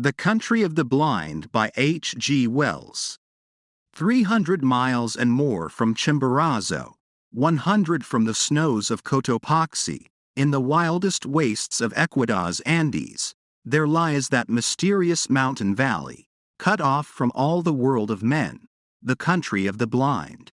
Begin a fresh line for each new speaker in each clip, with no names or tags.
The Country of the Blind by H. G. Wells. 300 miles and more from Chimborazo, 100 from the snows of Cotopaxi, in the wildest wastes of Ecuador's Andes, there lies that mysterious mountain valley, cut off from all the world of men, the country of the blind.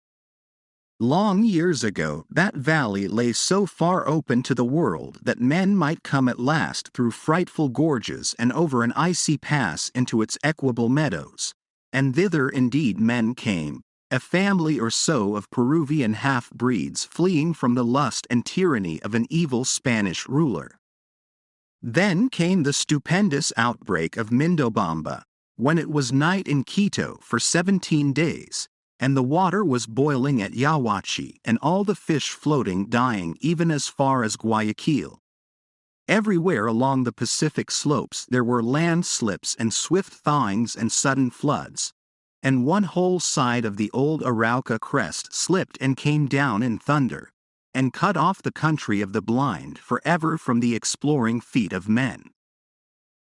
Long years ago, that valley lay so far open to the world that men might come at last through frightful gorges and over an icy pass into its equable meadows, and thither indeed men came, a family or so of Peruvian half-breeds fleeing from the lust and tyranny of an evil Spanish ruler. Then came the stupendous outbreak of Mindobamba, when it was night in Quito for 17 days, and the water was boiling at Yahuachi and all the fish floating dying even as far as Guayaquil. Everywhere along the Pacific slopes there were landslips and swift thawings and sudden floods, and one whole side of the old Arauca crest slipped and came down in thunder, and cut off the country of the blind forever from the exploring feet of men.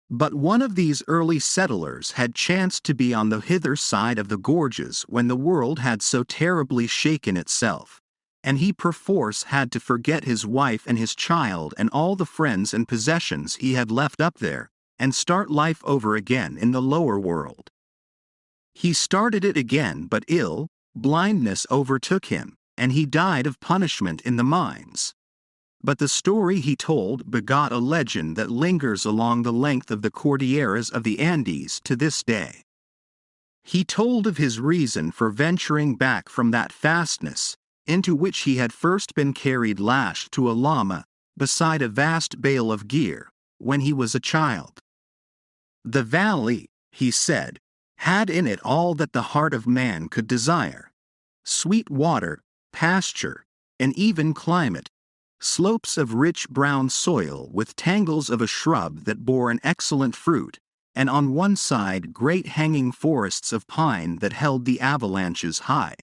But one of these early settlers had chanced to be on the hither side of the gorges when the world had so terribly shaken itself, and he perforce had to forget his wife and his child and all the friends and possessions he had left up there, and start life over again in the lower world. He started it again, but blindness overtook him, and he died of punishment in the mines. But the story he told begot a legend that lingers along the length of the Cordilleras of the Andes to this day. He told of his reason for venturing back from that fastness, into which he had first been carried lashed to a llama, beside a vast bale of gear, when he was a child. The valley, he said, had in it all that the heart of man could desire: sweet water, pasture, an even climate, slopes of rich brown soil with tangles of a shrub that bore an excellent fruit, and on one side great hanging forests of pine that held the avalanches high.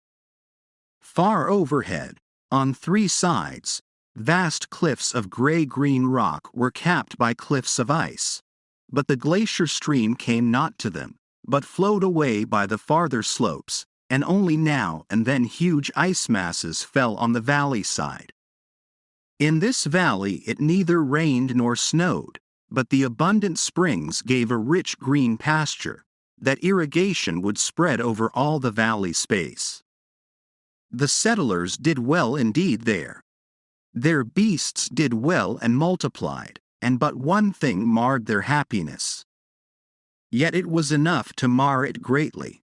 Far overhead, on 3 sides, vast cliffs of gray-green rock were capped by cliffs of ice, but the glacier stream came not to them, but flowed away by the farther slopes, and only now and then huge ice masses fell on the valley side. In this valley it neither rained nor snowed, but the abundant springs gave a rich green pasture, that irrigation would spread over all the valley space. The settlers did well indeed there. Their beasts did well and multiplied, and but one thing marred their happiness. Yet it was enough to mar it greatly.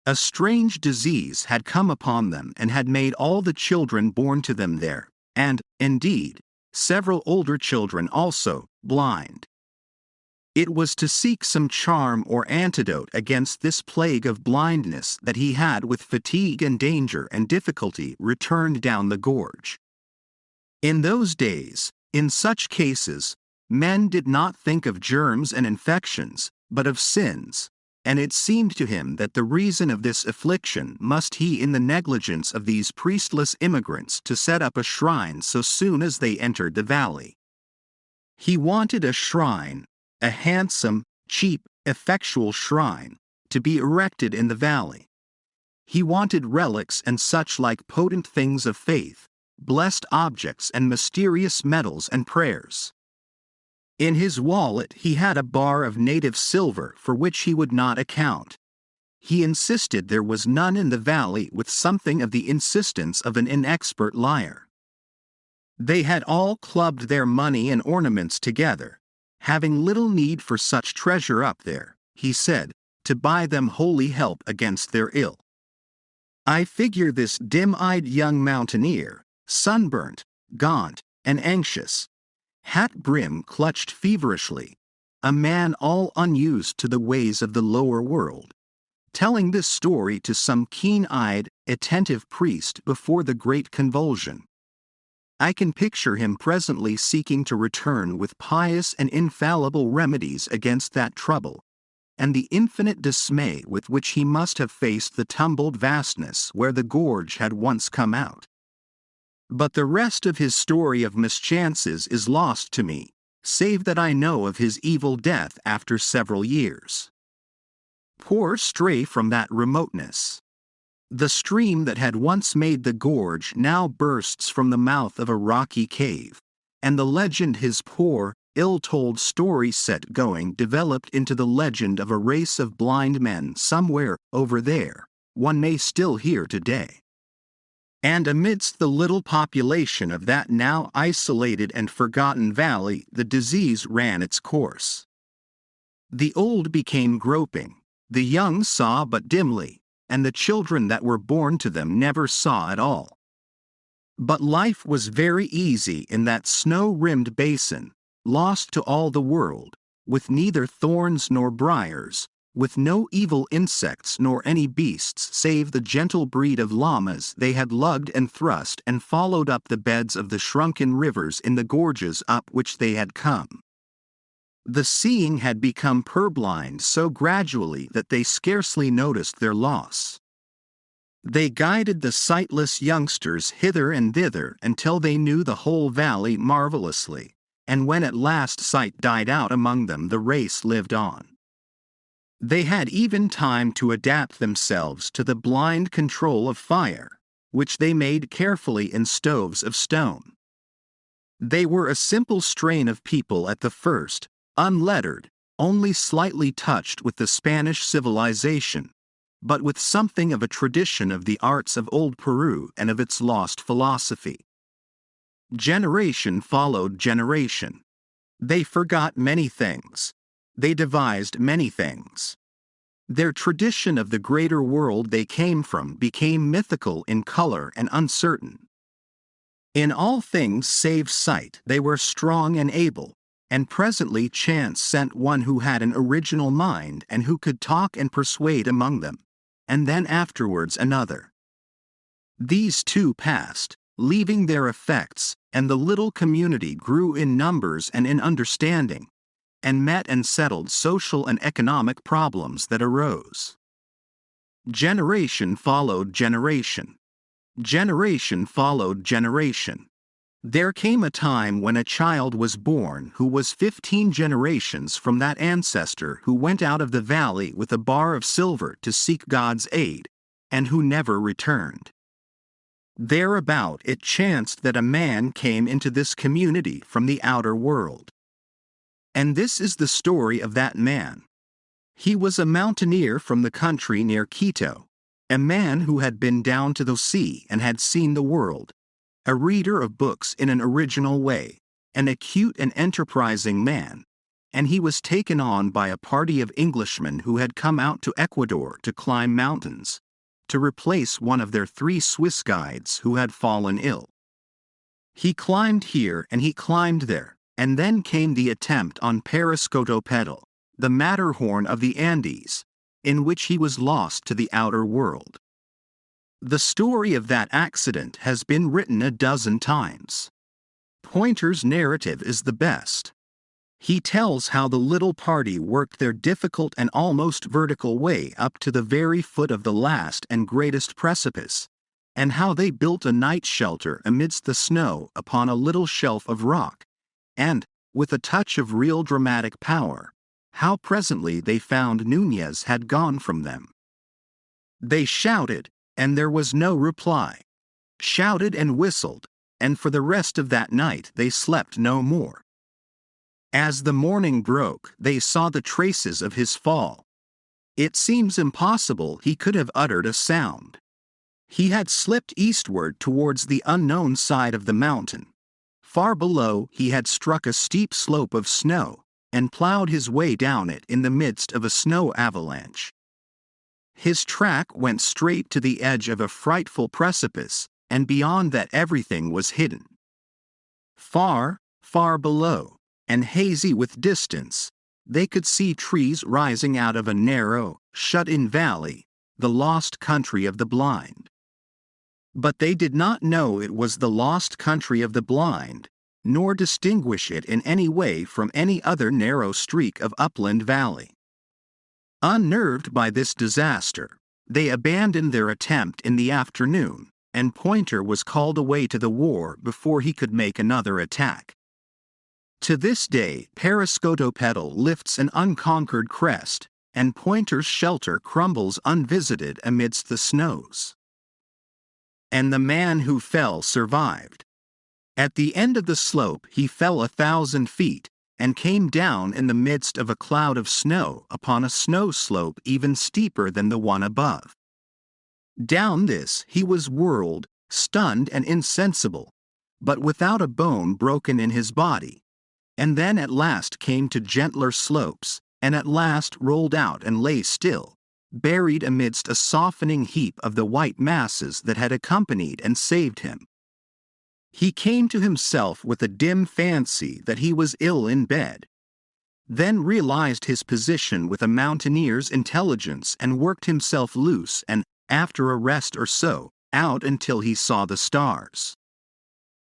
A strange disease had come upon them and had made all the children born to them there, and, indeed, several older children also, blind. It was to seek some charm or antidote against this plague of blindness that he had with fatigue and danger and difficulty returned down the gorge. In those days, in such cases, men did not think of germs and infections, but of sins, and it seemed to him that the reason of this affliction must he in the negligence of these priestless immigrants to set up a shrine so soon as they entered the valley. He wanted a shrine, a handsome, cheap, effectual shrine, to be erected in the valley. He wanted relics and such like potent things of faith, blessed objects and mysterious medals and prayers. In his wallet he had a bar of native silver for which he would not account. He insisted there was none in the valley with something of the insistence of an inexpert liar. They had all clubbed their money and ornaments together, having little need for such treasure up there, he said, to buy them holy help against their ill. I figure this dim-eyed young mountaineer, sunburnt, gaunt, and anxious, hat-brim clutched feverishly, a man all unused to the ways of the lower world, telling this story to some keen-eyed, attentive priest before the great convulsion. I can picture him presently seeking to return with pious and infallible remedies against that trouble, and the infinite dismay with which he must have faced the tumbled vastness where the gorge had once come out. But the rest of his story of mischances is lost to me, save that I know of his evil death after several years. Poor stray from that remoteness. The stream that had once made the gorge now bursts from the mouth of a rocky cave, and the legend his poor, ill-told story set going developed into the legend of a race of blind men somewhere over there, one may still hear today. And amidst the little population of that now isolated and forgotten valley, the disease ran its course. The old became groping, the young saw but dimly, and the children that were born to them never saw at all. But life was very easy in that snow-rimmed basin, lost to all the world, with neither thorns nor briars, with no evil insects nor any beasts save the gentle breed of llamas they had lugged and thrust and followed up the beds of the shrunken rivers in the gorges up which they had come. The seeing had become purblind so gradually that they scarcely noticed their loss. They guided the sightless youngsters hither and thither until they knew the whole valley marvelously, and when at last sight died out among them, the race lived on. They had even time to adapt themselves to the blind control of fire, which they made carefully in stoves of stone. They were a simple strain of people at the first, unlettered, only slightly touched with the Spanish civilization, but with something of a tradition of the arts of old Peru and of its lost philosophy. Generation followed generation. They forgot many things. They devised many things. Their tradition of the greater world they came from became mythical in color and uncertain. In all things save sight they were strong and able, and presently chance sent one who had an original mind and who could talk and persuade among them, and then afterwards another. These two passed, leaving their effects, and the little community grew in numbers and in understanding, and met and settled social and economic problems that arose. Generation followed generation. Generation followed generation. There came a time when a child was born who was 15 generations from that ancestor who went out of the valley with a bar of silver to seek God's aid, and who never returned. Thereabout it chanced that a man came into this community from the outer world. And this is the story of that man. He was a mountaineer from the country near Quito, a man who had been down to the sea and had seen the world, a reader of books in an original way, an acute and enterprising man, and he was taken on by a party of Englishmen who had come out to Ecuador to climb mountains, to replace one of their 3 Swiss guides who had fallen ill. He climbed here and he climbed there, and then came the attempt on Parascotopedal, the Matterhorn of the Andes, in which he was lost to the outer world. The story of that accident has been written a dozen times. Pointer's narrative is the best. He tells how the little party worked their difficult and almost vertical way up to the very foot of the last and greatest precipice, and how they built a night shelter amidst the snow upon a little shelf of rock, and, with a touch of real dramatic power, how presently they found Nunez had gone from them. They shouted, and there was no reply. Shouted and whistled, and for the rest of that night they slept no more. As the morning broke, they saw the traces of his fall. It seems impossible he could have uttered a sound. He had slipped eastward towards the unknown side of the mountain. Far below he had struck a steep slope of snow, and plowed his way down it in the midst of a snow avalanche. His track went straight to the edge of a frightful precipice, and beyond that everything was hidden. Far, far below, and hazy with distance, they could see trees rising out of a narrow, shut-in valley, the lost country of the blind. But they did not know it was the lost country of the blind, nor distinguish it in any way from any other narrow streak of upland valley. Unnerved by this disaster, they abandoned their attempt in the afternoon, and Pointer was called away to the war before he could make another attack. To this day, Parascotopedal lifts an unconquered crest, and Pointer's shelter crumbles unvisited amidst the snows. And the man who fell survived. At the end of the slope he fell 1,000 feet, and came down in the midst of a cloud of snow upon a snow slope even steeper than the one above. Down this he was whirled, stunned and insensible, but without a bone broken in his body, and then at last came to gentler slopes, and at last rolled out and lay still, buried amidst a softening heap of the white masses that had accompanied and saved him. He came to himself with a dim fancy that he was ill in bed, then realized his position with a mountaineer's intelligence and worked himself loose and, after a rest or so, out until he saw the stars.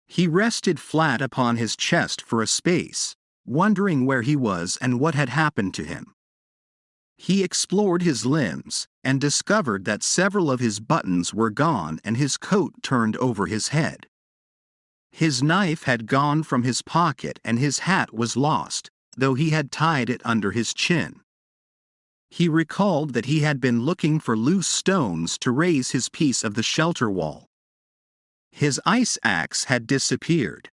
He rested flat upon his chest for a space, wondering where he was and what had happened to him. He explored his limbs, and discovered that several of his buttons were gone and his coat turned over his head. His knife had gone from his pocket and his hat was lost, though he had tied it under his chin. He recalled that he had been looking for loose stones to raise his piece of the shelter wall. His ice axe had disappeared.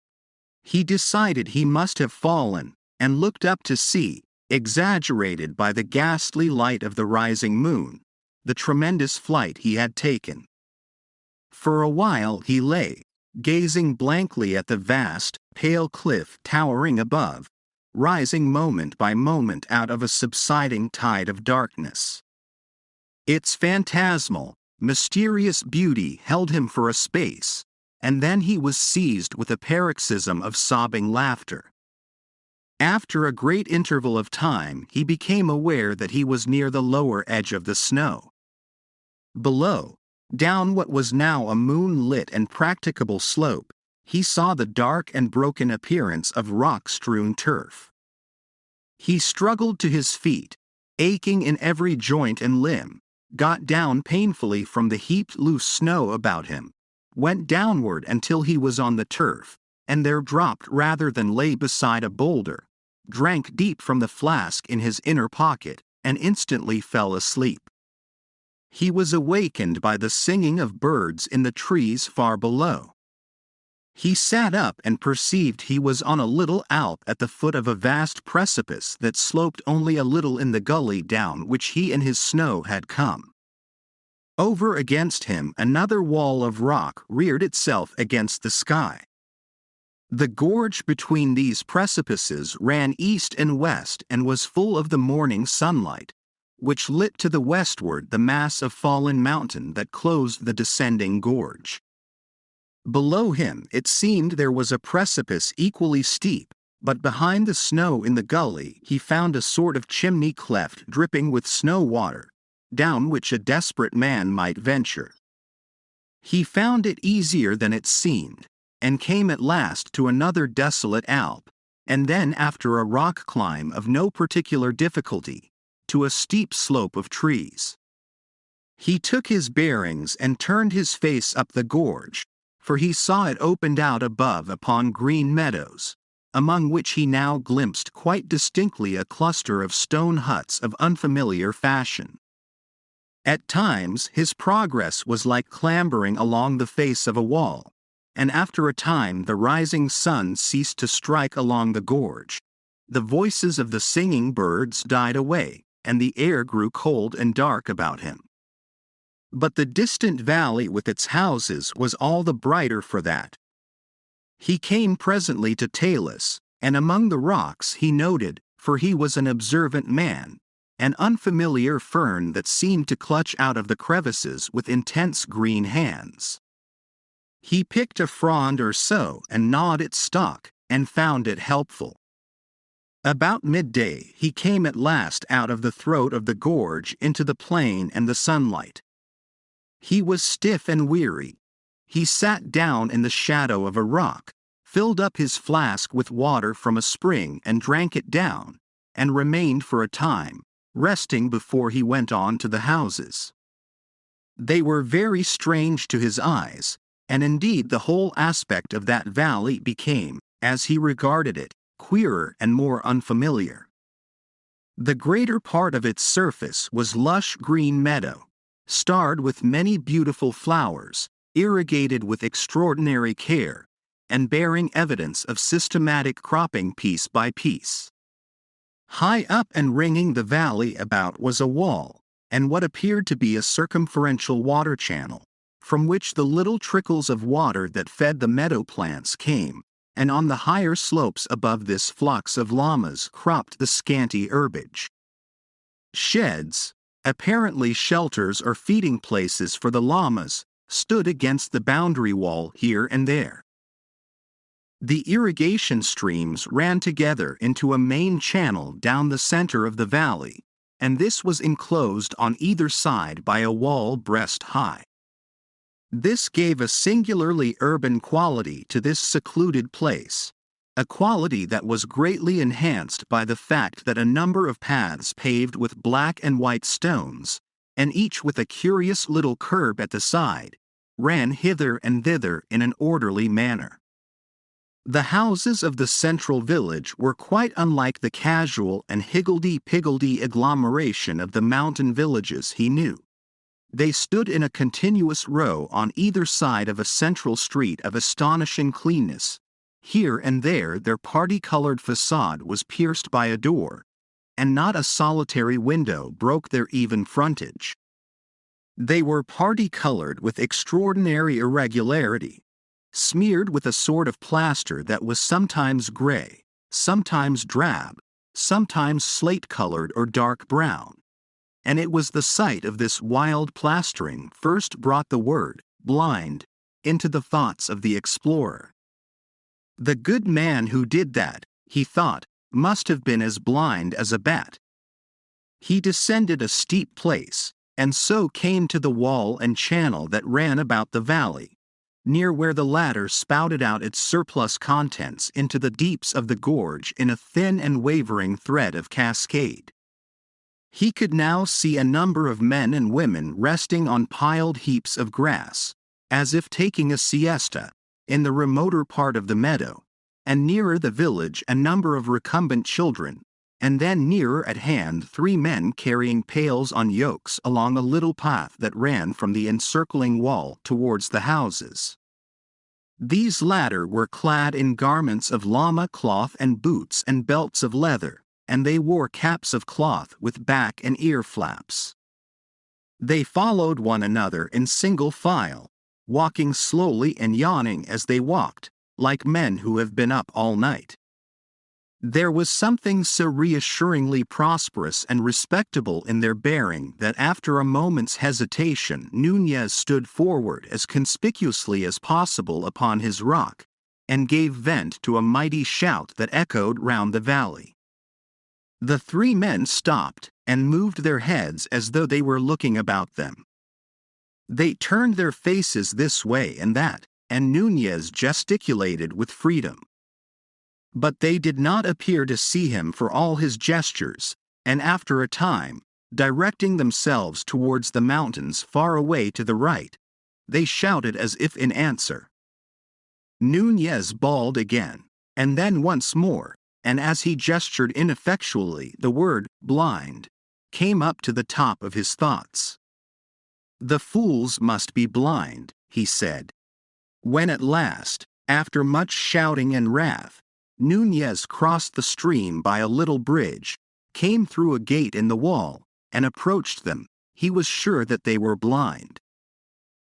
He decided he must have fallen, and looked up to see, exaggerated by the ghastly light of the rising moon, the tremendous flight he had taken. For a while he lay, gazing blankly at the vast, pale cliff towering above, rising moment by moment out of a subsiding tide of darkness. Its phantasmal, mysterious beauty held him for a space, and then he was seized with a paroxysm of sobbing laughter. After a great interval of time he became aware that he was near the lower edge of the snow. Below, down what was now a moon-lit and practicable slope, he saw the dark and broken appearance of rock-strewn turf. He struggled to his feet, aching in every joint and limb, got down painfully from the heaped loose snow about him, went downward until he was on the turf, and there dropped rather than lay beside a boulder, drank deep from the flask in his inner pocket, and instantly fell asleep. He was awakened by the singing of birds in the trees far below. He sat up and perceived he was on a little alp at the foot of a vast precipice that sloped only a little in the gully down which he and his snow had come. Over against him another wall of rock reared itself against the sky. The gorge between these precipices ran east and west and was full of the morning sunlight, which lit to the westward the mass of fallen mountain that closed the descending gorge. Below him it seemed there was a precipice equally steep, but behind the snow in the gully he found a sort of chimney cleft dripping with snow water, down which a desperate man might venture. He found it easier than it seemed, and came at last to another desolate alp, and then after a rock climb of no particular difficulty, to a steep slope of trees. He took his bearings and turned his face up the gorge, for he saw it opened out above upon green meadows, among which he now glimpsed quite distinctly a cluster of stone huts of unfamiliar fashion. At times his progress was like clambering along the face of a wall, and after a time the rising sun ceased to strike along the gorge. The voices of the singing birds died away, and the air grew cold and dark about him. But the distant valley with its houses was all the brighter for that. He came presently to Talus, and among the rocks he noted, for he was an observant man, an unfamiliar fern that seemed to clutch out of the crevices with intense green hands. He picked a frond or so and gnawed its stalk, and found it helpful. About midday he came at last out of the throat of the gorge into the plain and the sunlight. He was stiff and weary. He sat down in the shadow of a rock, filled up his flask with water from a spring and drank it down, and remained for a time, resting before he went on to the houses. They were very strange to his eyes, and indeed the whole aspect of that valley became, as he regarded it, queerer and more unfamiliar. The greater part of its surface was lush green meadow, starred with many beautiful flowers, irrigated with extraordinary care, and bearing evidence of systematic cropping piece by piece. High up and ringing the valley about was a wall, and what appeared to be a circumferential water channel, from which the little trickles of water that fed the meadow plants came, and on the higher slopes above this flocks of llamas cropped the scanty herbage. Sheds, apparently shelters or feeding places for the llamas, stood against the boundary wall here and there. The irrigation streams ran together into a main channel down the center of the valley, and this was enclosed on either side by a wall breast high. This gave a singularly urban quality to this secluded place, a quality that was greatly enhanced by the fact that a number of paths paved with black and white stones, and each with a curious little curb at the side, ran hither and thither in an orderly manner. The houses of the central village were quite unlike the casual and higgledy-piggledy agglomeration of the mountain villages he knew. They stood in a continuous row on either side of a central street of astonishing cleanness. Here and there their party-colored facade was pierced by a door, and not a solitary window broke their even frontage. They were party-colored with extraordinary irregularity, smeared with a sort of plaster that was sometimes gray, sometimes drab, sometimes slate-colored or dark brown. And it was the sight of this wild plastering first brought the word, blind, into the thoughts of the explorer. The good man who did that, he thought, must have been as blind as a bat. He descended a steep place, and so came to the wall and channel that ran about the valley, near where the latter spouted out its surplus contents into the deeps of the gorge in a thin and wavering thread of cascade. He could now see a number of men and women resting on piled heaps of grass, as if taking a siesta, in the remoter part of the meadow, and nearer the village a number of recumbent children, and then nearer at hand 3 men carrying pails on yokes along a little path that ran from the encircling wall towards the houses. These latter were clad in garments of llama cloth and boots and belts of leather, and they wore caps of cloth with back and ear flaps. They followed one another in single file, walking slowly and yawning as they walked, like men who have been up all night. There was something so reassuringly prosperous and respectable in their bearing that after a moment's hesitation Nunez stood forward as conspicuously as possible upon his rock, and gave vent to a mighty shout that echoed round the valley. The 3 men stopped and moved their heads as though they were looking about them. They turned their faces this way and that, and Nunez gesticulated with freedom. But they did not appear to see him for all his gestures, and after a time, directing themselves towards the mountains far away to the right, they shouted as if in answer. Nunez bawled again, and then once more, and as he gestured ineffectually the word, blind, came up to the top of his thoughts. The fools must be blind, he said. When at last, after much shouting and wrath, Nunez crossed the stream by a little bridge, came through a gate in the wall, and approached them, he was sure that they were blind.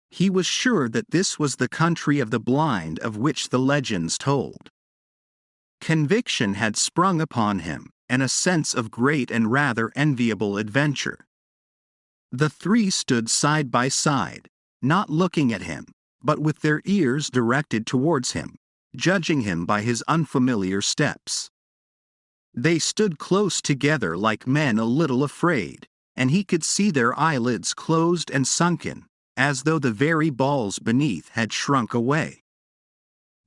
He was sure that this was the country of the blind of which the legends told. Conviction had sprung upon him, and a sense of great and rather enviable adventure. The 3 stood side by side, not looking at him, but with their ears directed towards him, judging him by his unfamiliar steps. They stood close together like men a little afraid, and he could see their eyelids closed and sunken, as though the very balls beneath had shrunk away.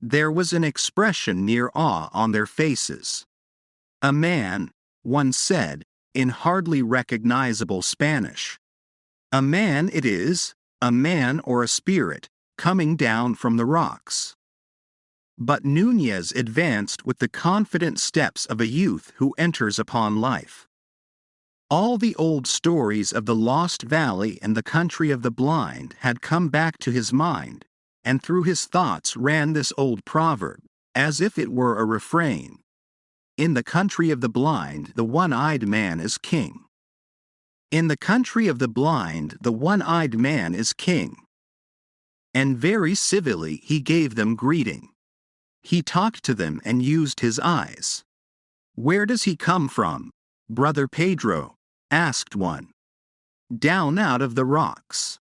There was an expression near awe on their faces. A man, one said, in hardly recognizable Spanish. A man it is, a man or a spirit, coming down from the rocks. But Nunez advanced with the confident steps of a youth who enters upon life. All the old stories of the Lost Valley and the country of the blind had come back to his mind, and through his thoughts ran this old proverb, as if it were a refrain. In the country of the blind, the one-eyed man is king. In the country of the blind, the one-eyed man is king. And very civilly he gave them greeting. He talked to them and used his eyes. "Where does he come from, Brother Pedro?" asked one. "Down out of the rocks."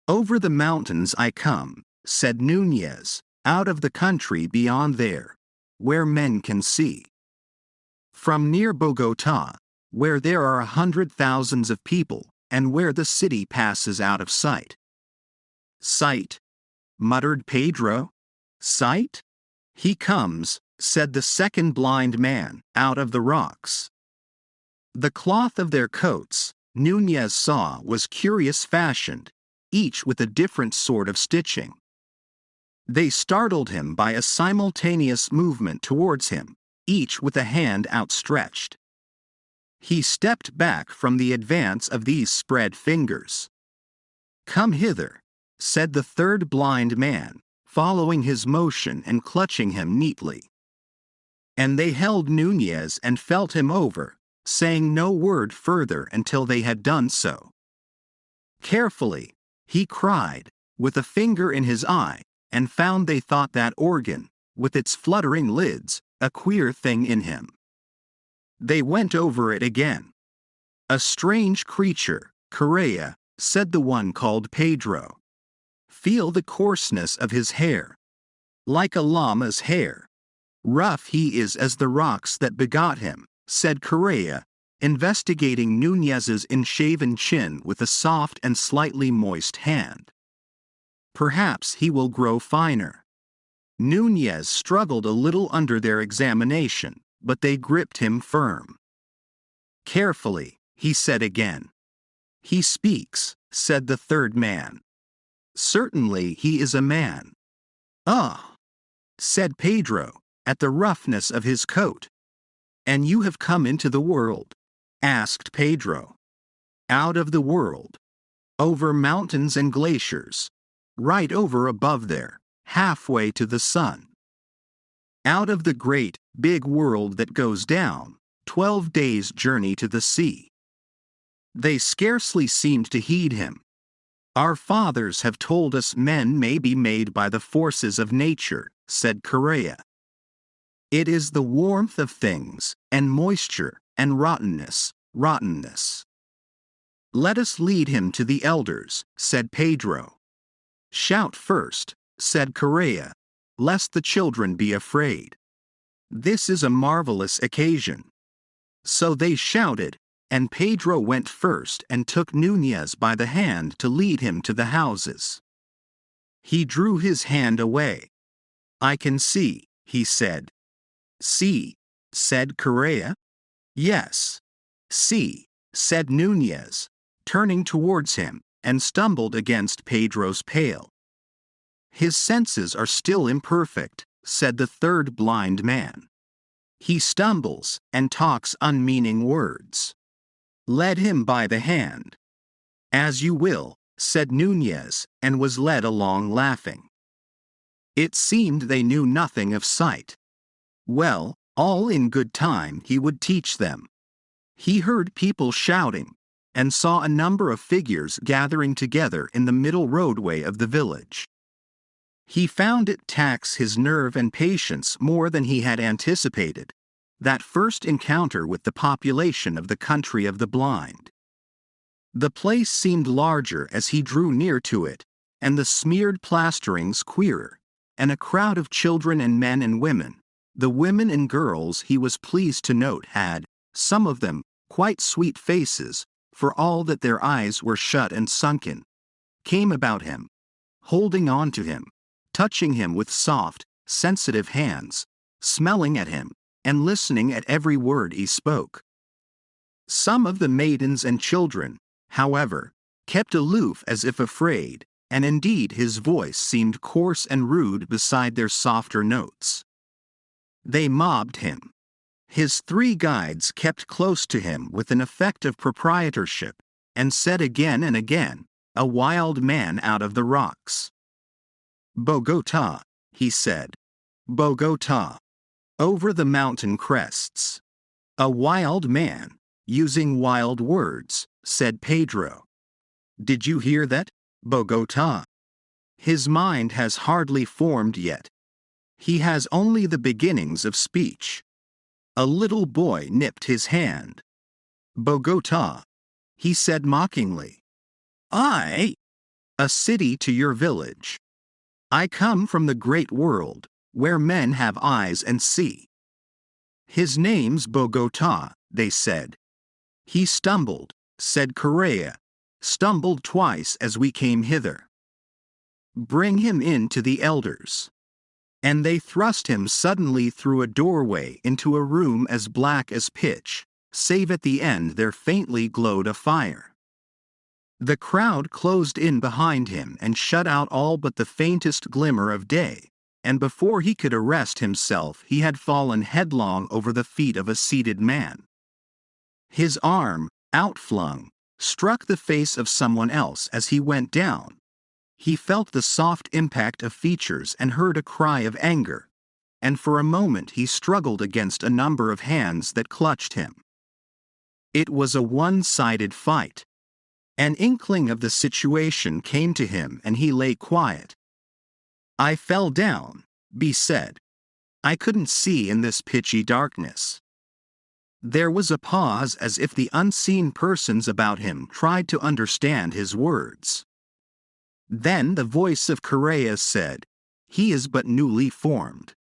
"Over the mountains I come," said Nunez, "out of the country beyond there, where men can see. From near Bogota, where there are 100,000 of people, and where the city passes out of sight." "Sight," muttered Pedro. "Sight? He comes," said the second blind man, "out of the rocks." The cloth of their coats, Nunez saw, was curious fashioned, each with a different sort of stitching. They startled him by a simultaneous movement towards him, each with a hand outstretched. He stepped back from the advance of these spread fingers. "Come hither," said the third blind man, following his motion and clutching him neatly. And they held Nunez and felt him over, saying no word further until they had done so. Carefully, he cried, with a finger in his eye, and found they thought that organ, with its fluttering lids, a queer thing in him. They went over it again. "A strange creature, Correa," said the one called Pedro. "Feel the coarseness of his hair. Like a llama's hair. Rough he is as the rocks that begot him," said Correa, investigating Nunez's unshaven chin with a soft and slightly moist hand. "Perhaps he will grow finer." Nunez struggled a little under their examination, but they gripped him firm. "Carefully," he said again. "He speaks," said the third man. "Certainly he is a man." "Ah," said Pedro, at the roughness of his coat. "And you have come into the world?" asked Pedro. "Out of the world. Over mountains and glaciers. Right over above there, halfway to the sun. Out of the great, big world that goes down, 12 days' journey to the sea." They scarcely seemed to heed him. "Our fathers have told us men may be made by the forces of nature," said Correa. "It is the warmth of things, and moisture, and rottenness. "Let us lead him to the elders," said Pedro. "Shout first," said Correa, "lest the children be afraid. This is a marvelous occasion." So they shouted, and Pedro went first and took Nunez by the hand to lead him to the houses. He drew his hand away. "I can see," he said. "See," said Correa. "Yes. See," said Nunez, turning towards him, and stumbled against Pedro's pail. "His senses are still imperfect," said the third blind man. "He stumbles, and talks unmeaning words." "Led him by the hand." "As you will," said Nunez, and was led along laughing. It seemed they knew nothing of sight. Well, all in good time he would teach them. He heard people shouting, and saw a number of figures gathering together in the middle roadway of the village. He found it tax his nerve and patience more than he had anticipated, that first encounter with the population of the country of the blind. The place seemed larger as he drew near to it, and the smeared plasterings queerer, and a crowd of children and men and women. The women and girls he was pleased to note had, some of them, quite sweet faces, for all that their eyes were shut and sunken, came about him, holding on to him, touching him with soft, sensitive hands, smelling at him, and listening at every word he spoke. Some of the maidens and children, however, kept aloof as if afraid, and indeed his voice seemed coarse and rude beside their softer notes. They mobbed him. His 3 guides kept close to him with an effect of proprietorship, and said again and again, "A wild man out of the rocks." "Bogota," he said. "Bogota. Over the mountain crests." "A wild man, using wild words," said Pedro. "Did you hear that, Bogota?" His mind has hardly formed yet. He has only the beginnings of speech. A little boy nipped his hand. "Bogota," he said mockingly. "I? A city to your village. I come from the great world, where men have eyes and see." "His name's Bogota," they said. "He stumbled," said Correa, "stumbled twice as we came hither. Bring him in to the elders." And they thrust him suddenly through a doorway into a room as black as pitch, save at the end there faintly glowed a fire. The crowd closed in behind him and shut out all but the faintest glimmer of day, and before he could arrest himself he had fallen headlong over the feet of a seated man. His arm, outflung, struck the face of someone else as he went down. He felt the soft impact of features and heard a cry of anger, and for a moment he struggled against a number of hands that clutched him. It was a one-sided fight. An inkling of the situation came to him and he lay quiet. "I fell down," B said. "I couldn't see in this pitchy darkness." There was a pause as if the unseen persons about him tried to understand his words. Then the voice of Correa said, "He is but newly formed.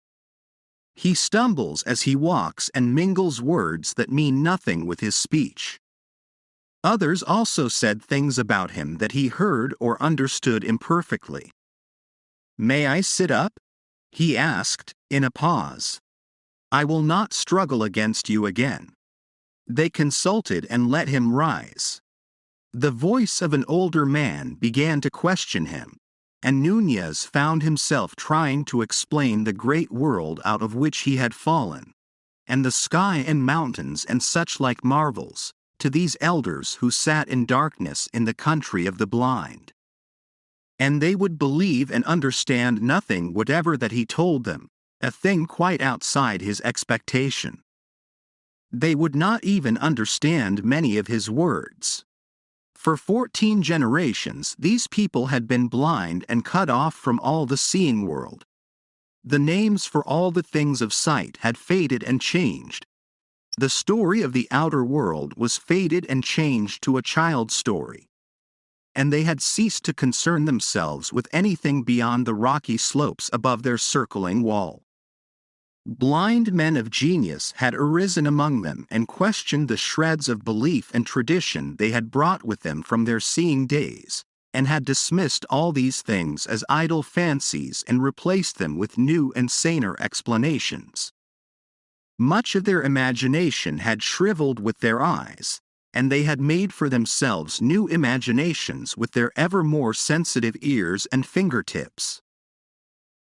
He stumbles as he walks and mingles words that mean nothing with his speech." Others also said things about him that he heard or understood imperfectly. "May I sit up?" he asked, in a pause. "I will not struggle against you again." They consulted and let him rise. The voice of an older man began to question him, and Núñez found himself trying to explain the great world out of which he had fallen, and the sky and mountains and such like marvels, to these elders who sat in darkness in the country of the blind. And they would believe and understand nothing whatever that he told them, a thing quite outside his expectation. They would not even understand many of his words. For 14 generations these people had been blind and cut off from all the seeing world. The names for all the things of sight had faded and changed. The story of the outer world was faded and changed to a child's story. And they had ceased to concern themselves with anything beyond the rocky slopes above their circling wall. Blind men of genius had arisen among them and questioned the shreds of belief and tradition they had brought with them from their seeing days, and had dismissed all these things as idle fancies and replaced them with new and saner explanations. Much of their imagination had shriveled with their eyes, and they had made for themselves new imaginations with their ever more sensitive ears and fingertips.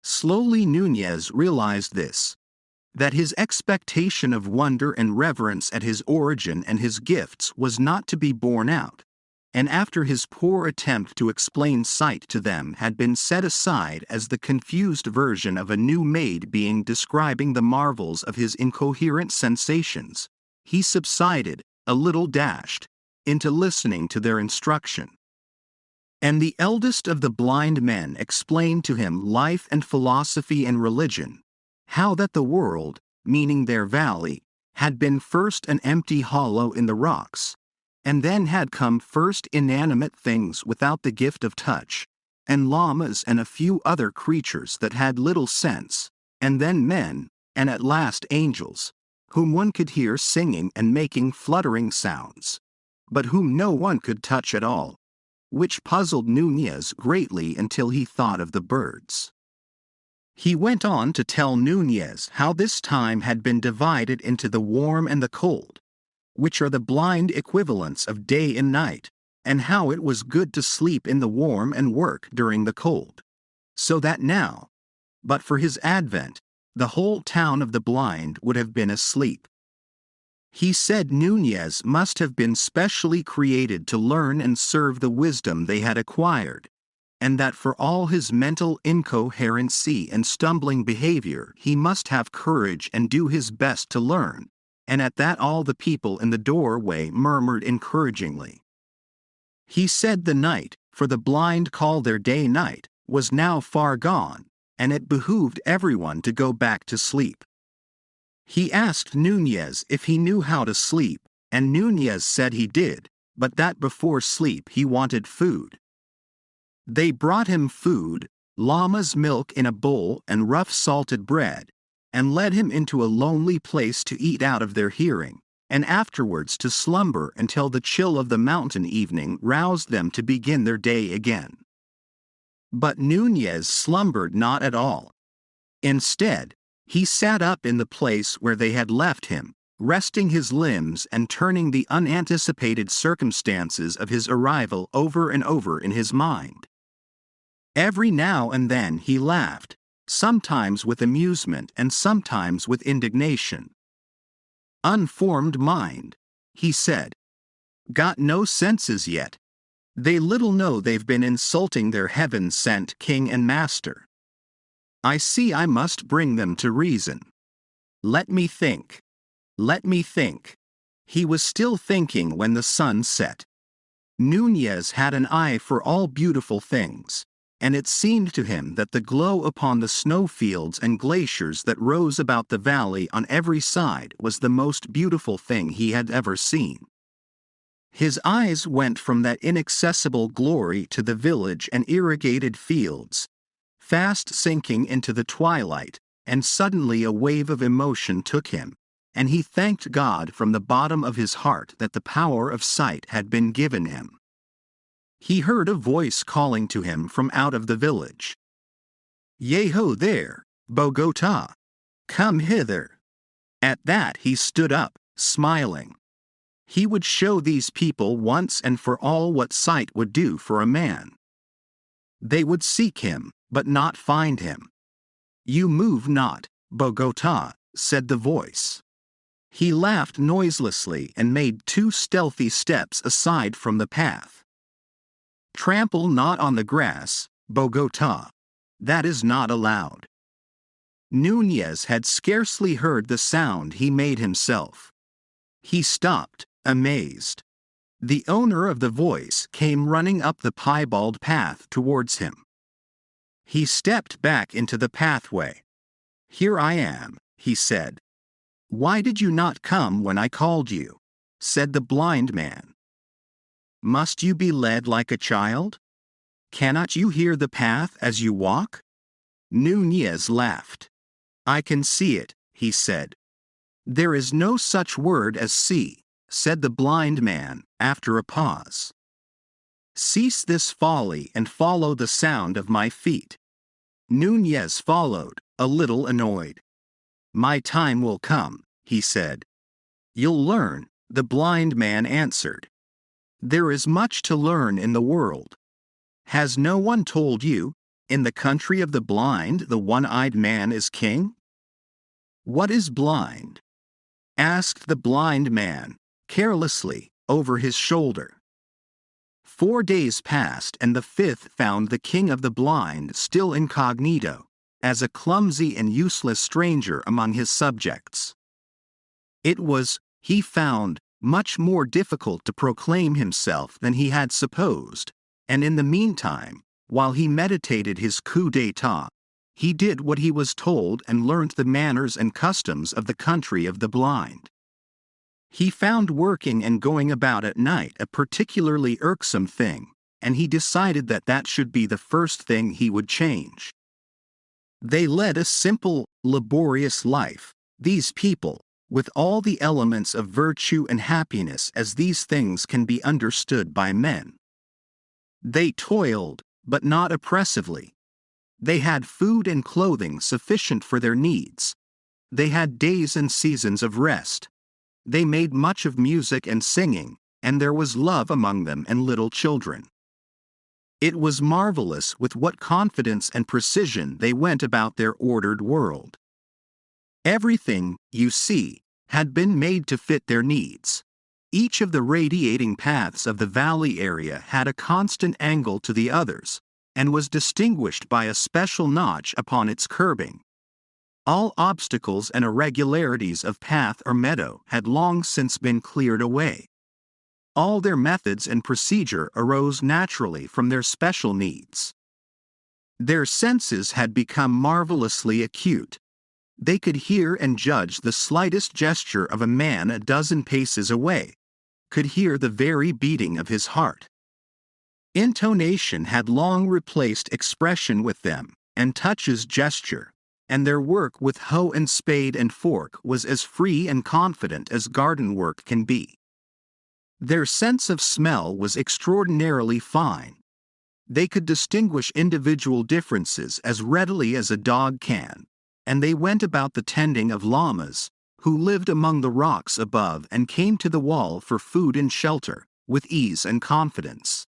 Slowly Núñez realized this, that his expectation of wonder and reverence at his origin and his gifts was not to be borne out, and after his poor attempt to explain sight to them had been set aside as the confused version of a new maid being describing the marvels of his incoherent sensations, he subsided, a little dashed, into listening to their instruction. And the eldest of the blind men explained to him life and philosophy and religion, how that the world, meaning their valley, had been first an empty hollow in the rocks, and then had come first inanimate things without the gift of touch, and llamas and a few other creatures that had little sense, and then men, and at last angels, whom one could hear singing and making fluttering sounds, but whom no one could touch at all, which puzzled Núñez greatly until he thought of the birds. He went on to tell Núñez how this time had been divided into the warm and the cold, which are the blind equivalents of day and night, and how it was good to sleep in the warm and work during the cold. So that now, but for his advent, the whole town of the blind would have been asleep. He said Nunez must have been specially created to learn and serve the wisdom they had acquired, and that for all his mental incoherency and stumbling behavior he must have courage and do his best to learn, and at that all the people in the doorway murmured encouragingly. He said the night, for the blind call their day night, was now far gone, and it behooved everyone to go back to sleep. He asked Nunez if he knew how to sleep, and Nunez said he did, but that before sleep he wanted food. They brought him food, llama's milk in a bowl and rough salted bread, and led him into a lonely place to eat out of their hearing, and afterwards to slumber until the chill of the mountain evening roused them to begin their day again. But Nunez slumbered not at all. Instead, he sat up in the place where they had left him, resting his limbs and turning the unanticipated circumstances of his arrival over and over in his mind. Every now and then he laughed, sometimes with amusement and sometimes with indignation. "Unformed mind," he said. "Got no senses yet. They little know they've been insulting their heaven-sent king and master. I see I must bring them to reason. Let me think. Let me think." He was still thinking when the sun set. Nunez had an eye for all beautiful things, and it seemed to him that the glow upon the snowfields and glaciers that rose about the valley on every side was the most beautiful thing he had ever seen. His eyes went from that inaccessible glory to the village and irrigated fields, fast sinking into the twilight, and suddenly a wave of emotion took him, and he thanked God from the bottom of his heart that the power of sight had been given him. He heard a voice calling to him from out of the village. "Yea-ho there, Bogota! Come hither!" At that he stood up, smiling. He would show these people once and for all what sight would do for a man. They would seek him, but not find him. "You move not, Bogota," said the voice. He laughed noiselessly and made 2 stealthy steps aside from the path. "Trample not on the grass, Bogota. That is not allowed." Nunez had scarcely heard the sound he made himself. He stopped, amazed. The owner of the voice came running up the piebald path towards him. He stepped back into the pathway. "Here I am," he said. "Why did you not come when I called you?" said the blind man. "Must you be led like a child? Cannot you hear the path as you walk?" Nunez laughed. "I can see it," he said. "There is no such word as see," said the blind man, after a pause. "Cease this folly and follow the sound of my feet." Nunez followed, a little annoyed. "My time will come," he said. "You'll learn," the blind man answered. "There is much to learn in the world. Has no one told you, in the country of the blind the one-eyed man is king?" "What is blind?" asked the blind man, carelessly, over his shoulder. 4 days passed and the 5th found the king of the blind still incognito, as a clumsy and useless stranger among his subjects. It was, he found, much more difficult to proclaim himself than he had supposed, and in the meantime, while he meditated his coup d'état, he did what he was told and learnt the manners and customs of the country of the blind. He found working and going about at night a particularly irksome thing, and he decided that that should be the first thing he would change. They led a simple, laborious life, these people, with all the elements of virtue and happiness as these things can be understood by men. They toiled, but not oppressively. They had food and clothing sufficient for their needs. They had days and seasons of rest. They made much of music and singing, and there was love among them and little children. It was marvelous with what confidence and precision they went about their ordered world. Everything, you see, had been made to fit their needs. Each of the radiating paths of the valley area had a constant angle to the others, and was distinguished by a special notch upon its curbing. All obstacles and irregularities of path or meadow had long since been cleared away. All their methods and procedure arose naturally from their special needs. Their senses had become marvelously acute. They could hear and judge the slightest gesture of a man a dozen paces away, could hear the very beating of his heart. Intonation had long replaced expression with them, and touches gesture, and their work with hoe and spade and fork was as free and confident as garden work can be. Their sense of smell was extraordinarily fine. They could distinguish individual differences as readily as a dog can, and they went about the tending of llamas, who lived among the rocks above and came to the wall for food and shelter, with ease and confidence.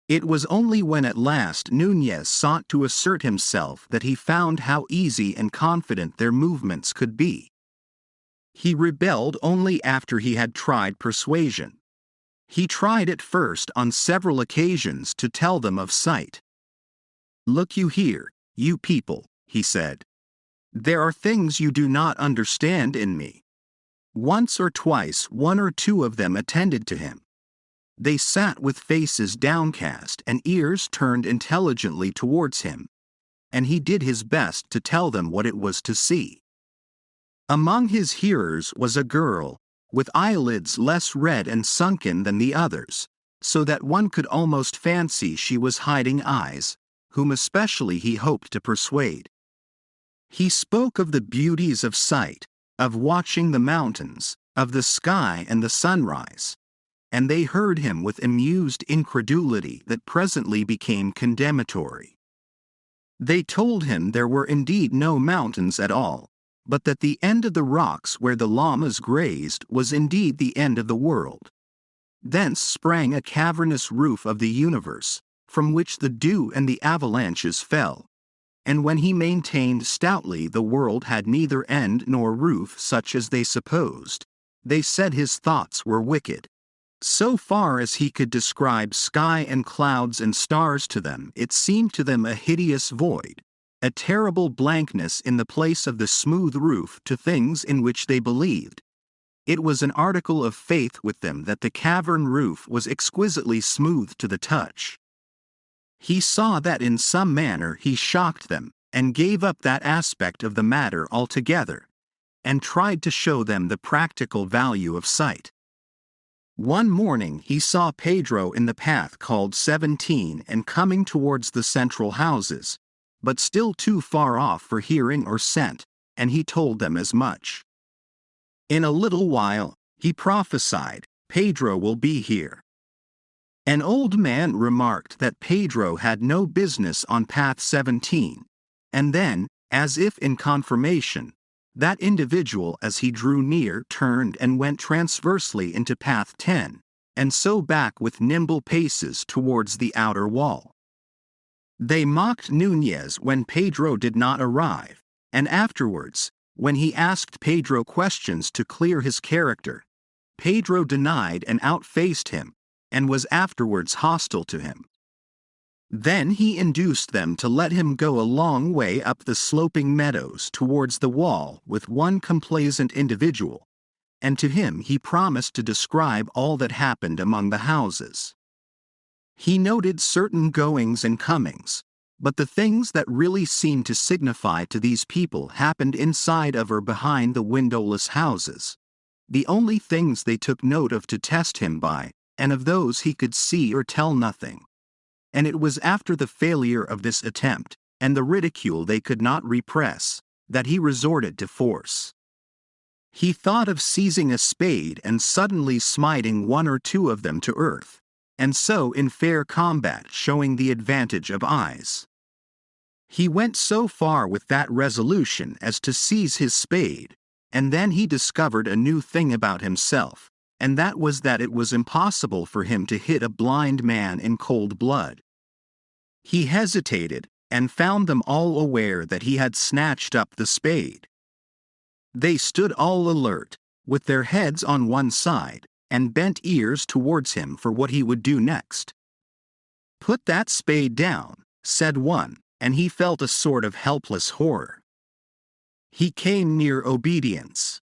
It was only when at last Nunez sought to assert himself that he found how easy and confident their movements could be. He rebelled only after he had tried persuasion. He tried at first on several occasions to tell them of sight. "Look you here, you people," he said. "There are things you do not understand in me." Once or twice one or two of them attended to him. They sat with faces downcast and ears turned intelligently towards him, and he did his best to tell them what it was to see. Among his hearers was a girl, with eyelids less red and sunken than the others, so that one could almost fancy she was hiding eyes, whom especially he hoped to persuade. He spoke of the beauties of sight, of watching the mountains, of the sky and the sunrise, and they heard him with amused incredulity that presently became condemnatory. They told him there were indeed no mountains at all, but that the end of the rocks where the llamas grazed was indeed the end of the world. Thence sprang a cavernous roof of the universe, from which the dew and the avalanches fell, and when he maintained stoutly the world had neither end nor roof such as they supposed, they said his thoughts were wicked. So far as he could describe sky and clouds and stars to them, it seemed to them a hideous void, a terrible blankness in the place of the smooth roof to things in which they believed. It was an article of faith with them that the cavern roof was exquisitely smooth to the touch. He saw that in some manner he shocked them, and gave up that aspect of the matter altogether, and tried to show them the practical value of sight. One morning he saw Pedro in the path called 17 and coming towards the central houses, but still too far off for hearing or scent, and he told them as much. In a little while, he prophesied, Pedro will be here. An old man remarked that Pedro had no business on path 17, and then, as if in confirmation, that individual as he drew near turned and went transversely into path 10, and so back with nimble paces towards the outer wall. They mocked Nunez when Pedro did not arrive, and afterwards, when he asked Pedro questions to clear his character, Pedro denied and outfaced him, and was afterwards hostile to him. Then he induced them to let him go a long way up the sloping meadows towards the wall with one complaisant individual, and to him he promised to describe all that happened among the houses. He noted certain goings and comings, but the things that really seemed to signify to these people happened inside of or behind the windowless houses, the only things they took note of to test him by, and of those he could see or tell nothing. And it was after the failure of this attempt, and the ridicule they could not repress, that he resorted to force. He thought of seizing a spade and suddenly smiting one or two of them to earth, and so in fair combat showing the advantage of eyes. He went so far with that resolution as to seize his spade, and then he discovered a new thing about himself, and that was that it was impossible for him to hit a blind man in cold blood. He hesitated, and found them all aware that he had snatched up the spade. They stood all alert, with their heads on one side, and bent ears towards him for what he would do next. "Put that spade down," said one, and he felt a sort of helpless horror. He came near obedience.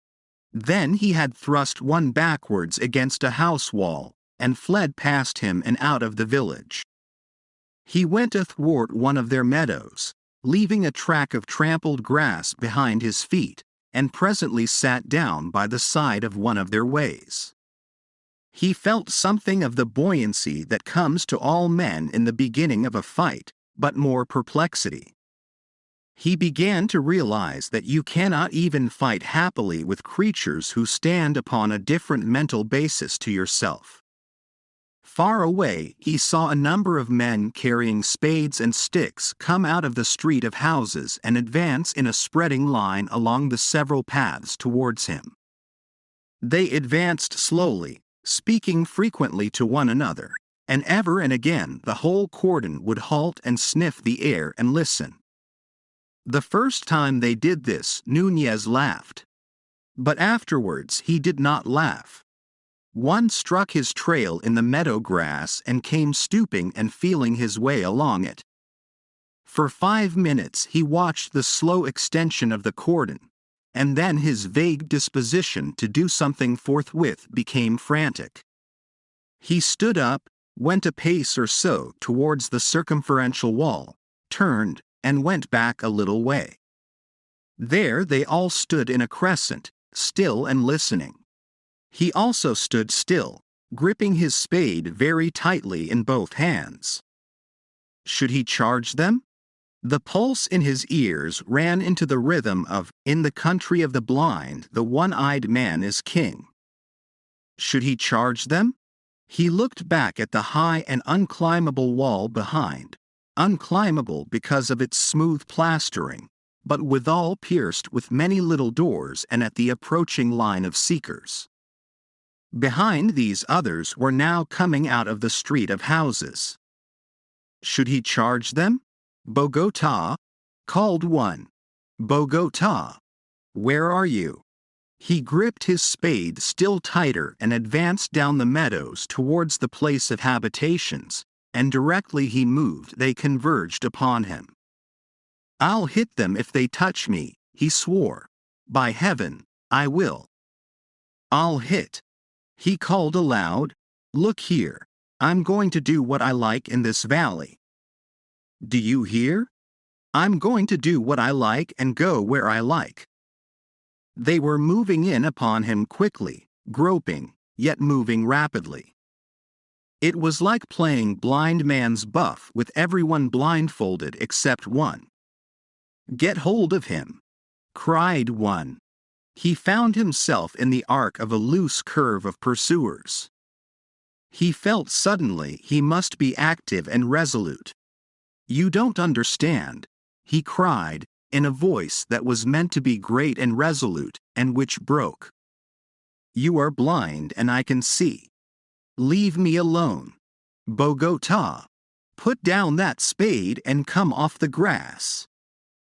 Then he had thrust one backwards against a house wall, and fled past him and out of the village. He went athwart one of their meadows, leaving a track of trampled grass behind his feet, and presently sat down by the side of one of their ways. He felt something of the buoyancy that comes to all men in the beginning of a fight, but more perplexity. He began to realize that you cannot even fight happily with creatures who stand upon a different mental basis to yourself. Far away, he saw a number of men carrying spades and sticks come out of the street of houses and advance in a spreading line along the several paths towards him. They advanced slowly, speaking frequently to one another, and ever and again the whole cordon would halt and sniff the air and listen. The first time they did this, Nunez laughed. But afterwards he did not laugh. One struck his trail in the meadow grass and came stooping and feeling his way along it. For 5 minutes he watched the slow extension of the cordon, and then his vague disposition to do something forthwith became frantic. He stood up, went a pace or so towards the circumferential wall, turned, and went back a little way. There they all stood in a crescent, still and listening. He also stood still, gripping his spade very tightly in both hands. Should he charge them? The pulse in his ears ran into the rhythm of "In the country of the blind, the one-eyed man is king." Should he charge them? He looked back at the high and unclimbable wall behind, unclimbable because of its smooth plastering, but withal pierced with many little doors, and at the approaching line of seekers. Behind these others were now coming out of the street of houses. Should he charge them? "Bogota!" called one. "Bogota! Where are you?" He gripped his spade still tighter and advanced down the meadows towards the place of habitations, and directly he moved they converged upon him. "I'll hit them if they touch me," he swore. "By heaven, I will. I'll hit." He called aloud, "Look here, I'm going to do what I like in this valley. Do you hear? I'm going to do what I like and go where I like." They were moving in upon him quickly, groping, yet moving rapidly. It was like playing blind man's buff with everyone blindfolded except one. "Get hold of him!" cried one. He found himself in the arc of a loose curve of pursuers. He felt suddenly he must be active and resolute. "You don't understand," he cried, in a voice that was meant to be great and resolute, and which broke. "You are blind and I can see. Leave me alone. Bogota, put down that spade and come off the grass."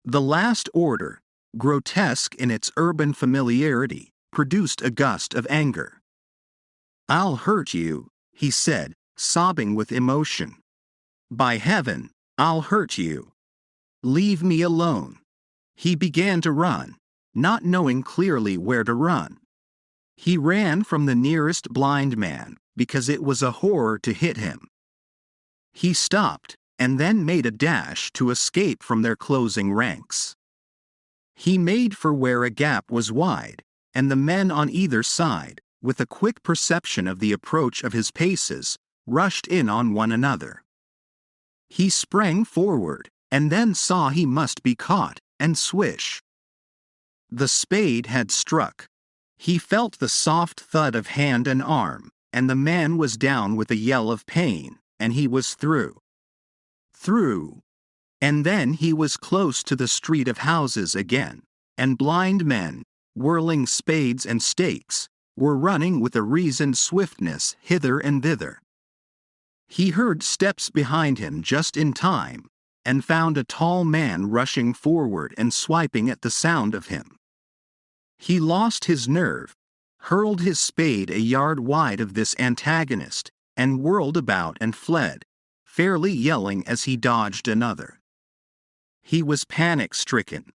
The last order, grotesque in its urban familiarity, produced a gust of anger. "I'll hurt you," he said, sobbing with emotion. "By heaven, I'll hurt you. Leave me alone." He began to run, not knowing clearly where to run. He ran from the nearest blind man, because it was a horror to hit him. He stopped, and then made a dash to escape from their closing ranks. He made for where a gap was wide, and the men on either side, with a quick perception of the approach of his paces, rushed in on one another. He sprang forward, and then saw he must be caught, and swish. The spade had struck. He felt the soft thud of hand and arm, and the man was down with a yell of pain, and he was through. Through. And then he was close to the street of houses again, and blind men, whirling spades and stakes, were running with a reasoned swiftness hither and thither. He heard steps behind him just in time, and found a tall man rushing forward and swiping at the sound of him. He lost his nerve, hurled his spade a yard wide of this antagonist, and whirled about and fled, fairly yelling as he dodged another. He was panic-stricken.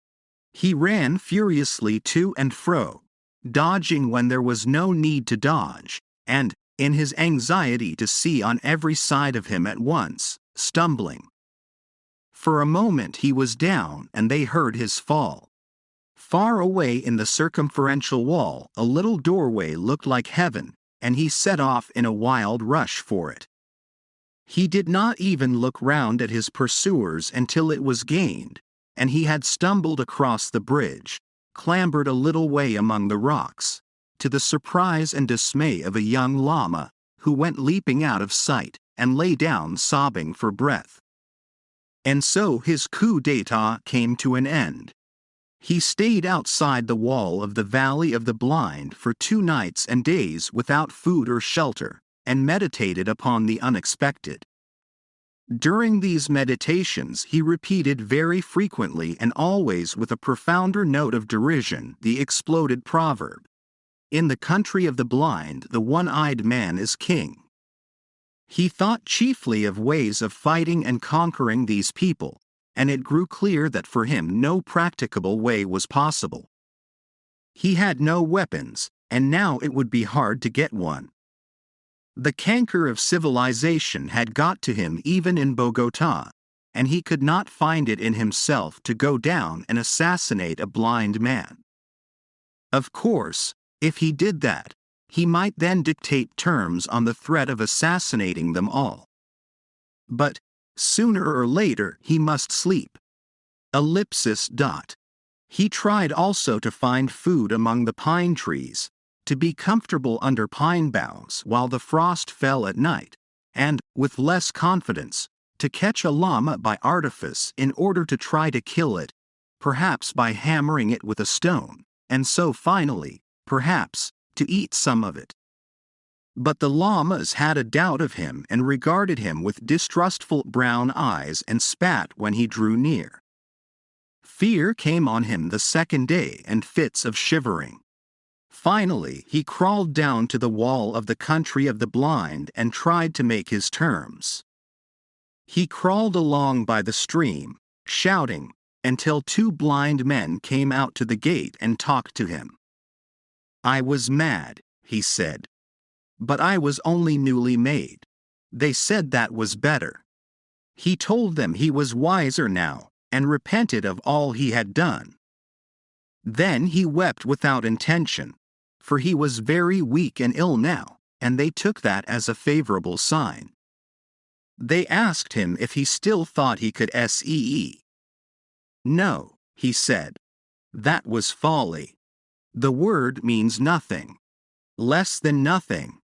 He ran furiously to and fro, dodging when there was no need to dodge, and, in his anxiety to see on every side of him at once, stumbling. For a moment he was down and they heard his fall. Far away in the circumferential wall a little doorway looked like heaven, and he set off in a wild rush for it. He did not even look round at his pursuers until it was gained, and he had stumbled across the bridge, clambered a little way among the rocks, to the surprise and dismay of a young llama, who went leaping out of sight, and lay down sobbing for breath. And so his coup d'état came to an end. He stayed outside the wall of the Valley of the Blind for 2 nights and days without food or shelter, and meditated upon the unexpected. During these meditations he repeated very frequently and always with a profounder note of derision the exploded proverb, "In the country of the blind the one-eyed man is king." He thought chiefly of ways of fighting and conquering these people, and it grew clear that for him no practicable way was possible. He had no weapons, and now it would be hard to get one. The canker of civilization had got to him even in Bogota, and he could not find it in himself to go down and assassinate a blind man. Of course, if he did that, he might then dictate terms on the threat of assassinating them all. But, sooner or later he must sleep. He tried also to find food among the pine trees, to be comfortable under pine boughs while the frost fell at night, and, with less confidence, to catch a llama by artifice in order to try to kill it, perhaps by hammering it with a stone, and so finally, perhaps, to eat some of it. But the llamas had a doubt of him and regarded him with distrustful brown eyes and spat when he drew near. Fear came on him the second day and fits of shivering. Finally he crawled down to the wall of the country of the blind and tried to make his terms. He crawled along by the stream, shouting, until 2 blind men came out to the gate and talked to him. "I was mad," he said. "But I was only newly made." They said that was better. He told them he was wiser now, and repented of all he had done. Then he wept without intention, for he was very weak and ill now, and they took that as a favorable sign. They asked him if he still thought he could see. "No," he said. "That was folly. The word means nothing. Less than nothing."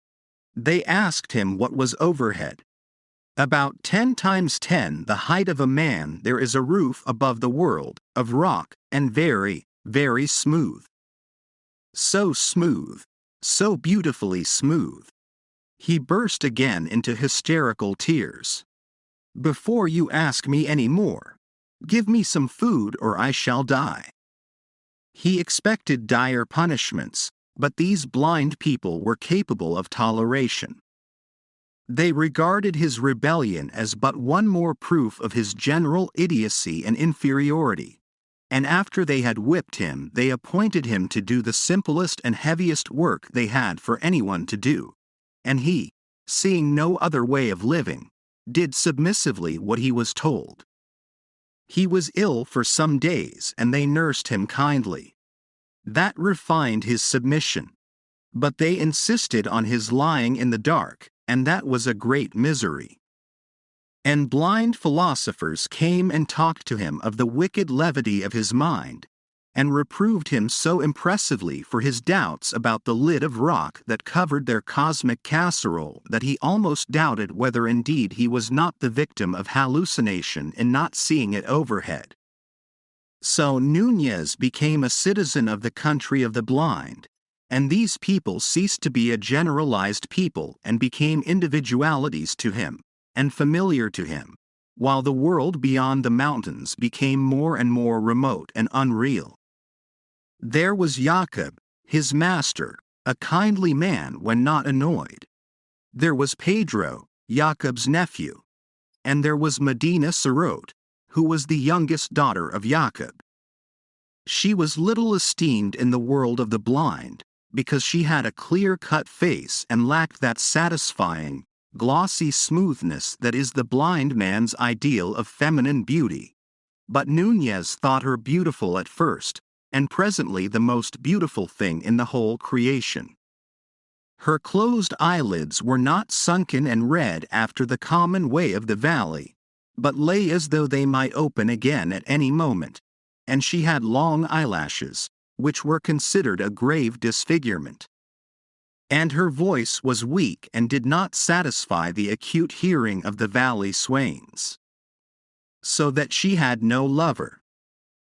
They asked him what was overhead. "About 10 times 10 the height of a man there is a roof above the world, of rock, and very, very smooth." So smooth, so beautifully smooth. He burst again into hysterical tears. "Before you ask me any more, give me some food or I shall die." He expected dire punishments, but these blind people were capable of toleration. They regarded his rebellion as but one more proof of his general idiocy and inferiority, and after they had whipped him they appointed him to do the simplest and heaviest work they had for anyone to do, and he, seeing no other way of living, did submissively what he was told. He was ill for some days and they nursed him kindly. That refined his submission. But they insisted on his lying in the dark, and that was a great misery. And blind philosophers came and talked to him of the wicked levity of his mind, and reproved him so impressively for his doubts about the lid of rock that covered their cosmic casserole that he almost doubted whether indeed he was not the victim of hallucination in not seeing it overhead. So Nunez became a citizen of the country of the blind, and these people ceased to be a generalized people and became individualities to him, and familiar to him, while the world beyond the mountains became more and more remote and unreal. There was Jacob, his master, a kindly man when not annoyed. There was Pedro, Jacob's nephew. And there was Medina Sarot, who was the youngest daughter of Jacob. She was little esteemed in the world of the blind, because she had a clear-cut face and lacked that satisfying, glossy smoothness that is the blind man's ideal of feminine beauty. But Nunez thought her beautiful at first, and presently the most beautiful thing in the whole creation. Her closed eyelids were not sunken and red after the common way of the valley, but lay as though they might open again at any moment, and she had long eyelashes, which were considered a grave disfigurement. And her voice was weak and did not satisfy the acute hearing of the valley swains. So that she had no lover.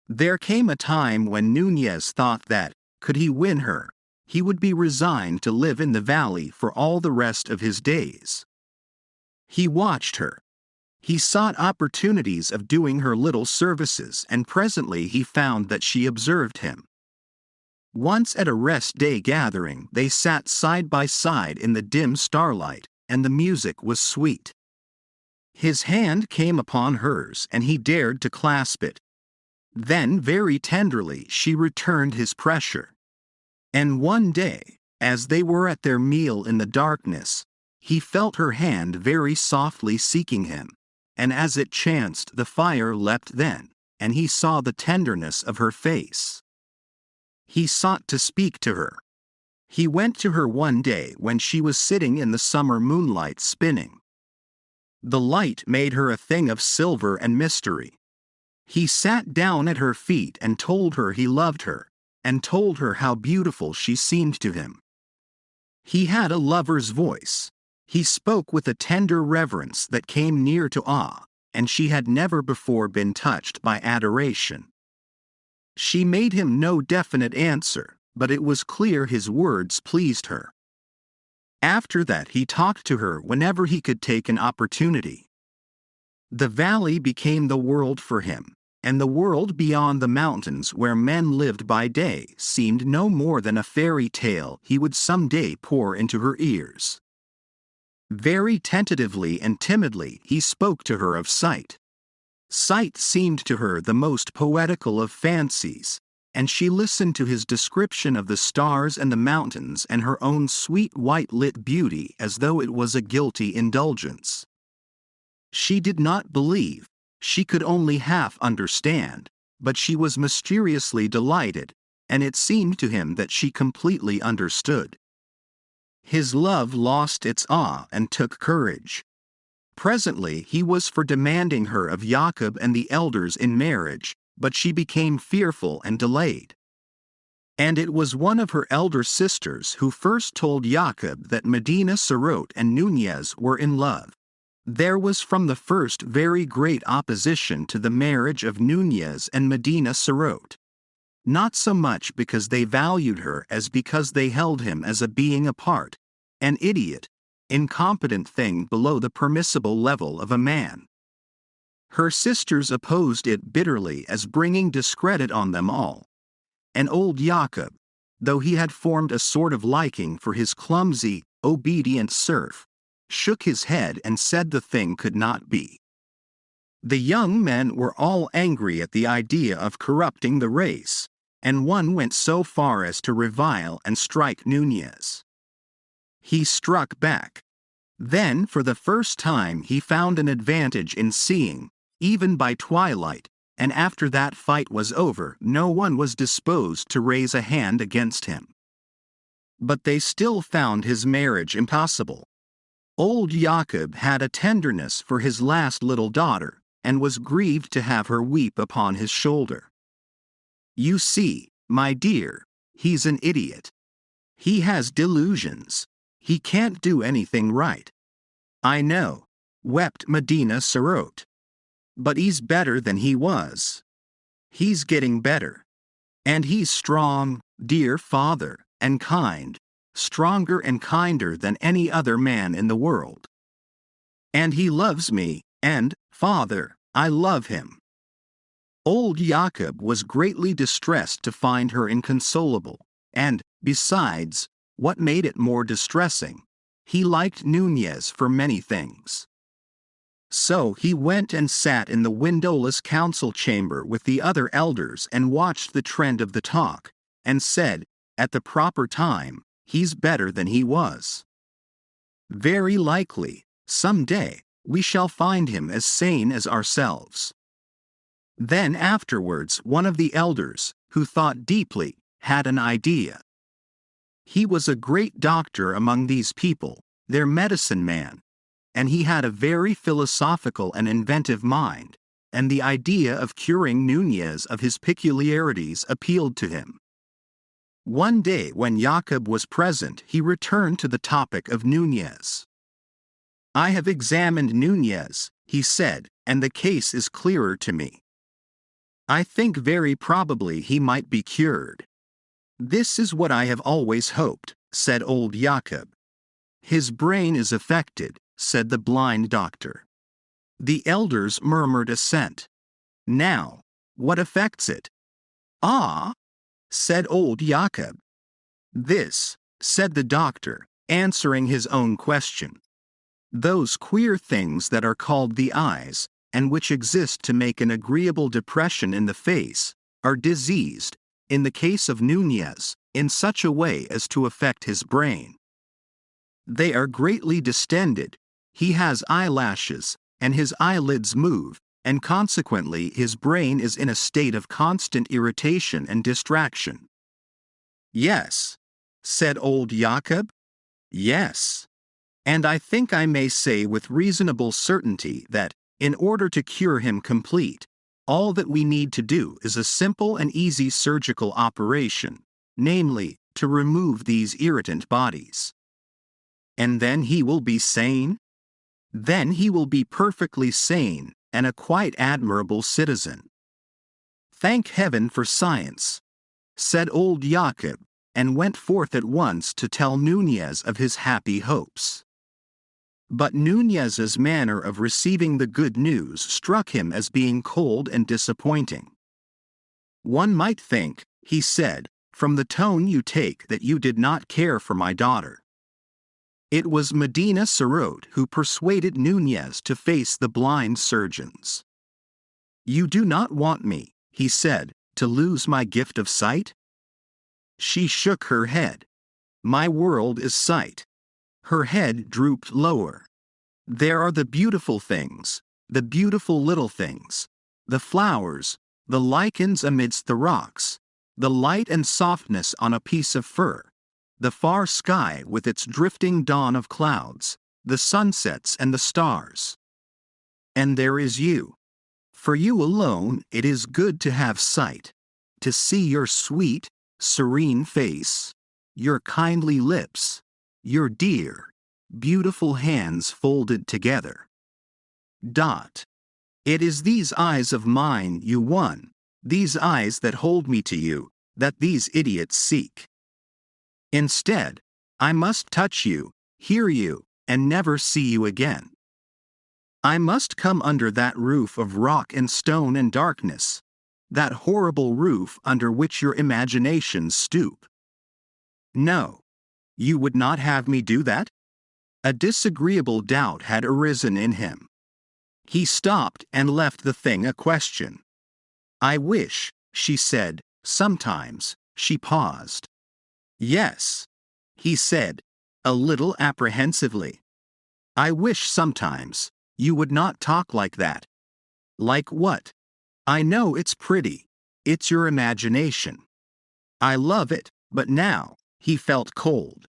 There came a time when Nunez thought that, could he win her, he would be resigned to live in the valley for all the rest of his days. He watched her. He sought opportunities of doing her little services, and presently he found that she observed him. Once at a rest day gathering they sat side by side in the dim starlight, and the music was sweet. His hand came upon hers and he dared to clasp it. Then very tenderly she returned his pressure. And one day, as they were at their meal in the darkness, he felt her hand very softly seeking him, and as it chanced the fire leapt then, and he saw the tenderness of her face. He sought to speak to her. He went to her one day when she was sitting in the summer moonlight spinning. The light made her a thing of silver and mystery. He sat down at her feet and told her he loved her, and told her how beautiful she seemed to him. He had a lover's voice. He spoke with a tender reverence that came near to awe, and she had never before been touched by adoration. She made him no definite answer, but it was clear his words pleased her. After that he talked to her whenever he could take an opportunity. The valley became the world for him, and the world beyond the mountains where men lived by day seemed no more than a fairy tale he would some day pour into her ears. Very tentatively and timidly he spoke to her of sight. Sight seemed to her the most poetical of fancies, and she listened to his description of the stars and the mountains and her own sweet white-lit beauty as though it was a guilty indulgence. She did not believe, she could only half understand, but she was mysteriously delighted, and it seemed to him that she completely understood. His love lost its awe and took courage. Presently he was for demanding her of Jacob and the elders in marriage, but she became fearful and delayed. And it was one of her elder sisters who first told Jacob that Medina Sarot and Nunez were in love. There was from the first very great opposition to the marriage of Nunez and Medina Sarot. Not so much because they valued her as because they held him as a being apart, an idiot, incompetent thing below the permissible level of a man. Her sisters opposed it bitterly as bringing discredit on them all. And old Jacob, though he had formed a sort of liking for his clumsy, obedient serf, shook his head and said the thing could not be. The young men were all angry at the idea of corrupting the race, and one went so far as to revile and strike Nunez. He struck back. Then for the first time he found an advantage in seeing, even by twilight, and after that fight was over no one was disposed to raise a hand against him. But they still found his marriage impossible. Old Jacob had a tenderness for his last little daughter, and was grieved to have her weep upon his shoulder. You see, my dear, he's an idiot. He has delusions. He can't do anything right. I know, wept Medina Sarot. But he's better than he was. He's getting better. And he's strong, dear father, and kind, stronger and kinder than any other man in the world. And he loves me, and, Father, I love him." Old Jacob was greatly distressed to find her inconsolable, and, besides, what made it more distressing, he liked Nunez for many things. So he went and sat in the windowless council chamber with the other elders and watched the trend of the talk, and said, at the proper time, "He's better than he was. Very likely, some day, we shall find him as sane as ourselves." Then afterwards one of the elders, who thought deeply, had an idea. He was a great doctor among these people, their medicine man, and he had a very philosophical and inventive mind, and the idea of curing Nunez of his peculiarities appealed to him. One day when Jacob was present, he returned to the topic of Nunez. "I have examined Nunez," he said, "and the case is clearer to me. I think very probably he might be cured." "This is what I have always hoped," said old Jacob. "His brain is affected," said the blind doctor. The elders murmured assent. "Now, what affects it?" "Ah," said old Jacob. "This," said the doctor, answering his own question. "Those queer things that are called the eyes, and which exist to make an agreeable depression in the face, are diseased, in the case of Nunez, in such a way as to affect his brain. They are greatly distended, he has eyelashes, and his eyelids move, and consequently his brain is in a state of constant irritation and distraction." "Yes," said old Jacob. "Yes. And I think I may say with reasonable certainty that, in order to cure him complete, all that we need to do is a simple and easy surgical operation, namely, to remove these irritant bodies." "And then he will be sane?" "Then he will be perfectly sane, and a quite admirable citizen." "Thank heaven for science," said old Jacob, and went forth at once to tell Nunez of his happy hopes. But Nunez's manner of receiving the good news struck him as being cold and disappointing. "One might think," he said, "from the tone you take that you did not care for my daughter." It was Medina Sarote who persuaded Nunez to face the blind surgeons. "You do not want me," he said, "to lose my gift of sight?" She shook her head. "My world is sight." Her head drooped lower. "There are the beautiful things, the beautiful little things, the flowers, the lichens amidst the rocks, the light and softness on a piece of fur, the far sky with its drifting dawn of clouds, the sunsets and the stars. And there is you. For you alone it is good to have sight, to see your sweet, serene face, your kindly lips, your dear, beautiful hands folded together. It is these eyes of mine you won, these eyes that hold me to you, that these idiots seek. Instead, I must touch you, hear you, and never see you again. I must come under that roof of rock and stone and darkness, that horrible roof under which your imaginations stoop. No, you would not have me do that?" A disagreeable doubt had arisen in him. He stopped and left the thing a question. "I wish," she said, "sometimes." She paused. "Yes," he said, a little apprehensively. "I wish sometimes you would not talk like that." "Like what?" "I know it's pretty. It's your imagination." "I love it, but now," he felt cold.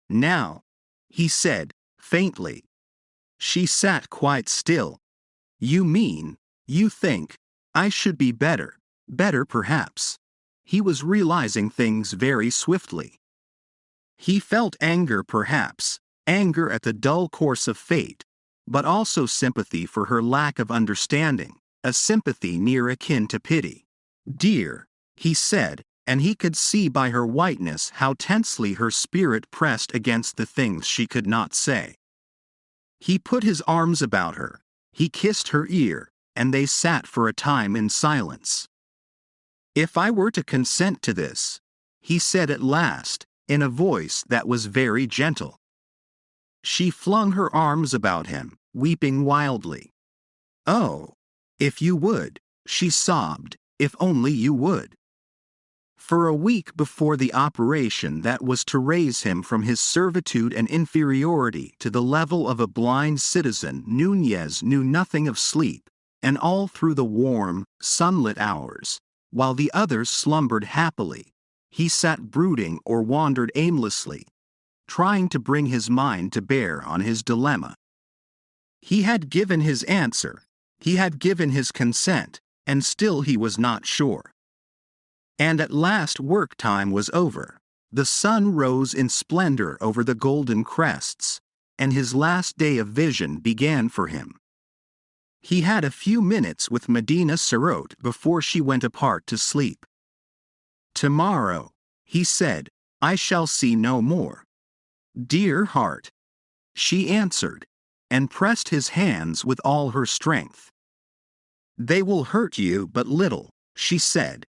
"Now," he said, faintly. She sat quite still. "You mean, you think, I should be better perhaps." He was realizing things very swiftly. He felt anger perhaps, anger at the dull course of fate, but also sympathy for her lack of understanding, a sympathy near akin to pity. "Dear," he said, and he could see by her whiteness how tensely her spirit pressed against the things she could not say. He put his arms about her, he kissed her ear, and they sat for a time in silence. "If I were to consent to this," he said at last, in a voice that was very gentle. She flung her arms about him, weeping wildly. "Oh, if you would," she sobbed, "if only you would." For a week before the operation that was to raise him from his servitude and inferiority to the level of a blind citizen, Nunez knew nothing of sleep, and all through the warm, sunlit hours, while the others slumbered happily, he sat brooding or wandered aimlessly, trying to bring his mind to bear on his dilemma. He had given his answer, he had given his consent, and still he was not sure. And at last work time was over. The sun rose in splendor over the golden crests, and his last day of vision began for him. He had a few minutes with Medina Sarote before she went apart to sleep. "Tomorrow," he said, "I shall see no more." "Dear heart," she answered, and pressed his hands with all her strength. "They will hurt you but little," she said.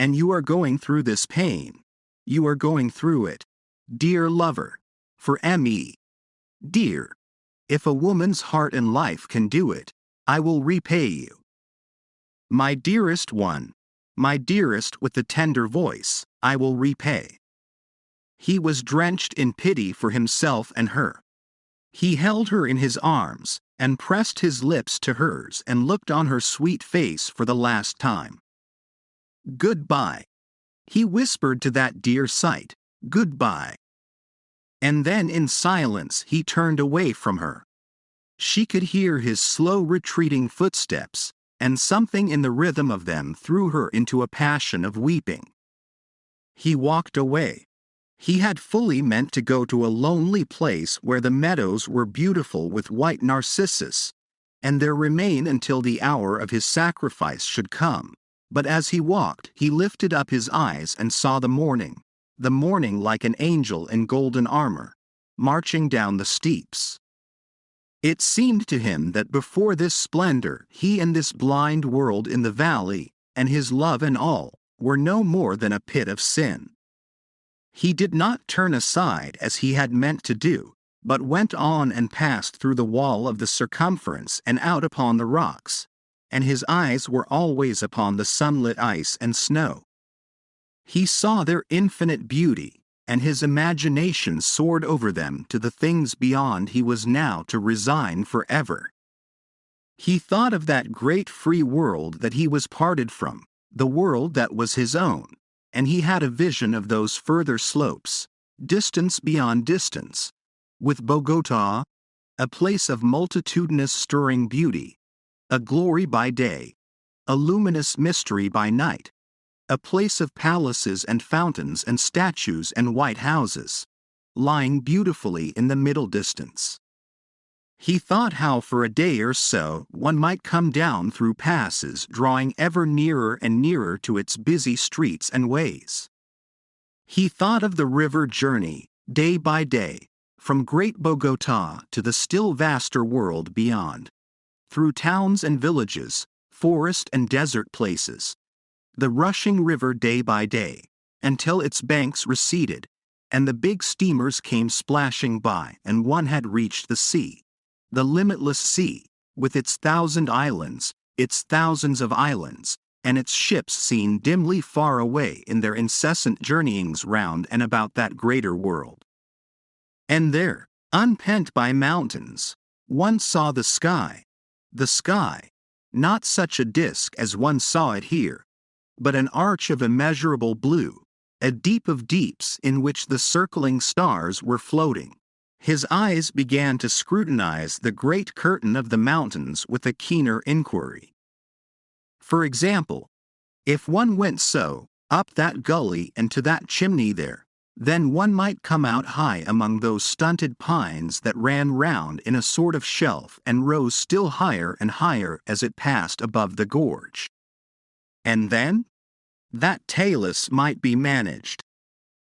"And you are going through this pain. You are going through it, dear lover, for me. Dear, if a woman's heart and life can do it, I will repay you. My dearest one, my dearest with the tender voice, I will repay." He was drenched in pity for himself and her. He held her in his arms, and pressed his lips to hers and looked on her sweet face for the last time. "Goodbye," he whispered to that dear sight, "goodbye." And then in silence he turned away from her. She could hear his slow retreating footsteps, and something in the rhythm of them threw her into a passion of weeping. He walked away. He had fully meant to go to a lonely place where the meadows were beautiful with white narcissus, and there remain until the hour of his sacrifice should come. But as he walked, he lifted up his eyes and saw the morning like an angel in golden armor, marching down the steeps. It seemed to him that before this splendor he and this blind world in the valley, and his love and all, were no more than a pit of sin. He did not turn aside as he had meant to do, but went on and passed through the wall of the circumference and out upon the rocks, and his eyes were always upon the sunlit ice and snow. He saw their infinite beauty, and his imagination soared over them to the things beyond he was now to resign forever. He thought of that great free world that he was parted from, the world that was his own, and he had a vision of those further slopes, distance beyond distance, with Bogota, a place of multitudinous stirring beauty, a glory by day, a luminous mystery by night, a place of palaces and fountains and statues and white houses, lying beautifully in the middle distance. He thought how for a day or so one might come down through passes drawing ever nearer and nearer to its busy streets and ways. He thought of the river journey, day by day, from great Bogota to the still vaster world beyond, through towns and villages, forest and desert places, the rushing river day by day, until its banks receded, and the big steamers came splashing by and one had reached the sea. The limitless sea, with its thousand islands, its thousands of islands, and its ships seen dimly far away in their incessant journeyings round and about that greater world. And there, unpent by mountains, one saw the sky, not such a disk as one saw it here, but an arch of immeasurable blue, a deep of deeps in which the circling stars were floating. His eyes began to scrutinize the great curtain of the mountains with a keener inquiry. For example, if one went so, up that gully and to that chimney there, then one might come out high among those stunted pines that ran round in a sort of shelf and rose still higher and higher as it passed above the gorge. And then? that Talus might be managed.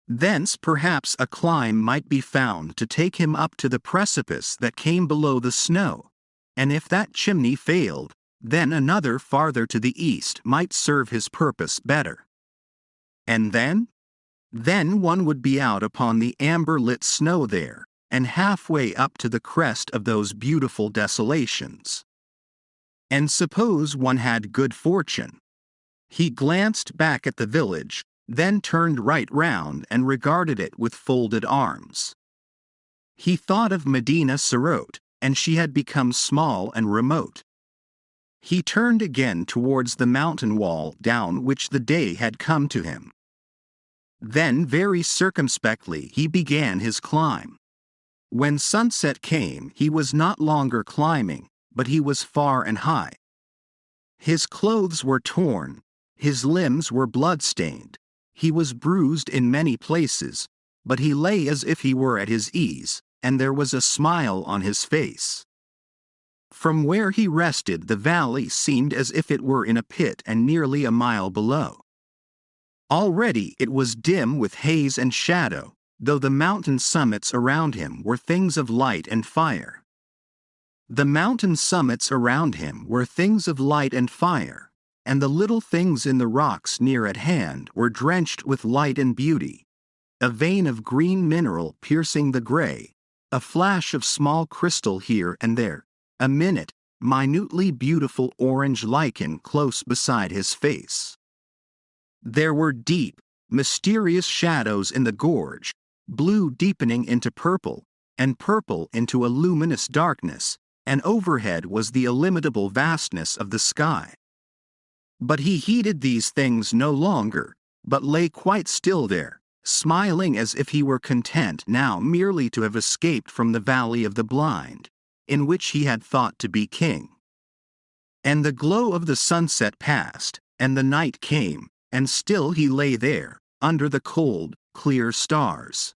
Thence perhaps a climb might be found to take him up to the precipice that came below the snow, and if that chimney failed, then another farther to the east might serve his purpose better. And then? Then one would be out upon the amber-lit snow there, and halfway up to the crest of those beautiful desolations. And suppose one had good fortune. He glanced back at the village, then turned right round and regarded it with folded arms. He thought of Medina Sarote, and she had become small and remote. He turned again towards the mountain wall down which the day had come to him. Then very circumspectly he began his climb. When sunset came he was not longer climbing, but he was far and high. His clothes were torn, his limbs were blood-stained, he was bruised in many places, but he lay as if he were at his ease, and there was a smile on his face. From where he rested the valley seemed as if it were in a pit and nearly a mile below. Already it was dim with haze and shadow, though the mountain summits around him were things of light and fire. The mountain summits around him were things of light and fire, and the little things in the rocks near at hand were drenched with light and beauty. A vein of green mineral piercing the gray, a flash of small crystal here and there, a minutely beautiful orange lichen close beside his face. There were deep, mysterious shadows in the gorge, blue deepening into purple, and purple into a luminous darkness, and overhead was the illimitable vastness of the sky. But he heeded these things no longer, but lay quite still there, smiling as if he were content now merely to have escaped from the valley of the blind, in which he had thought to be king. And the glow of the sunset passed, and the night came, and still he lay there, under the cold, clear stars.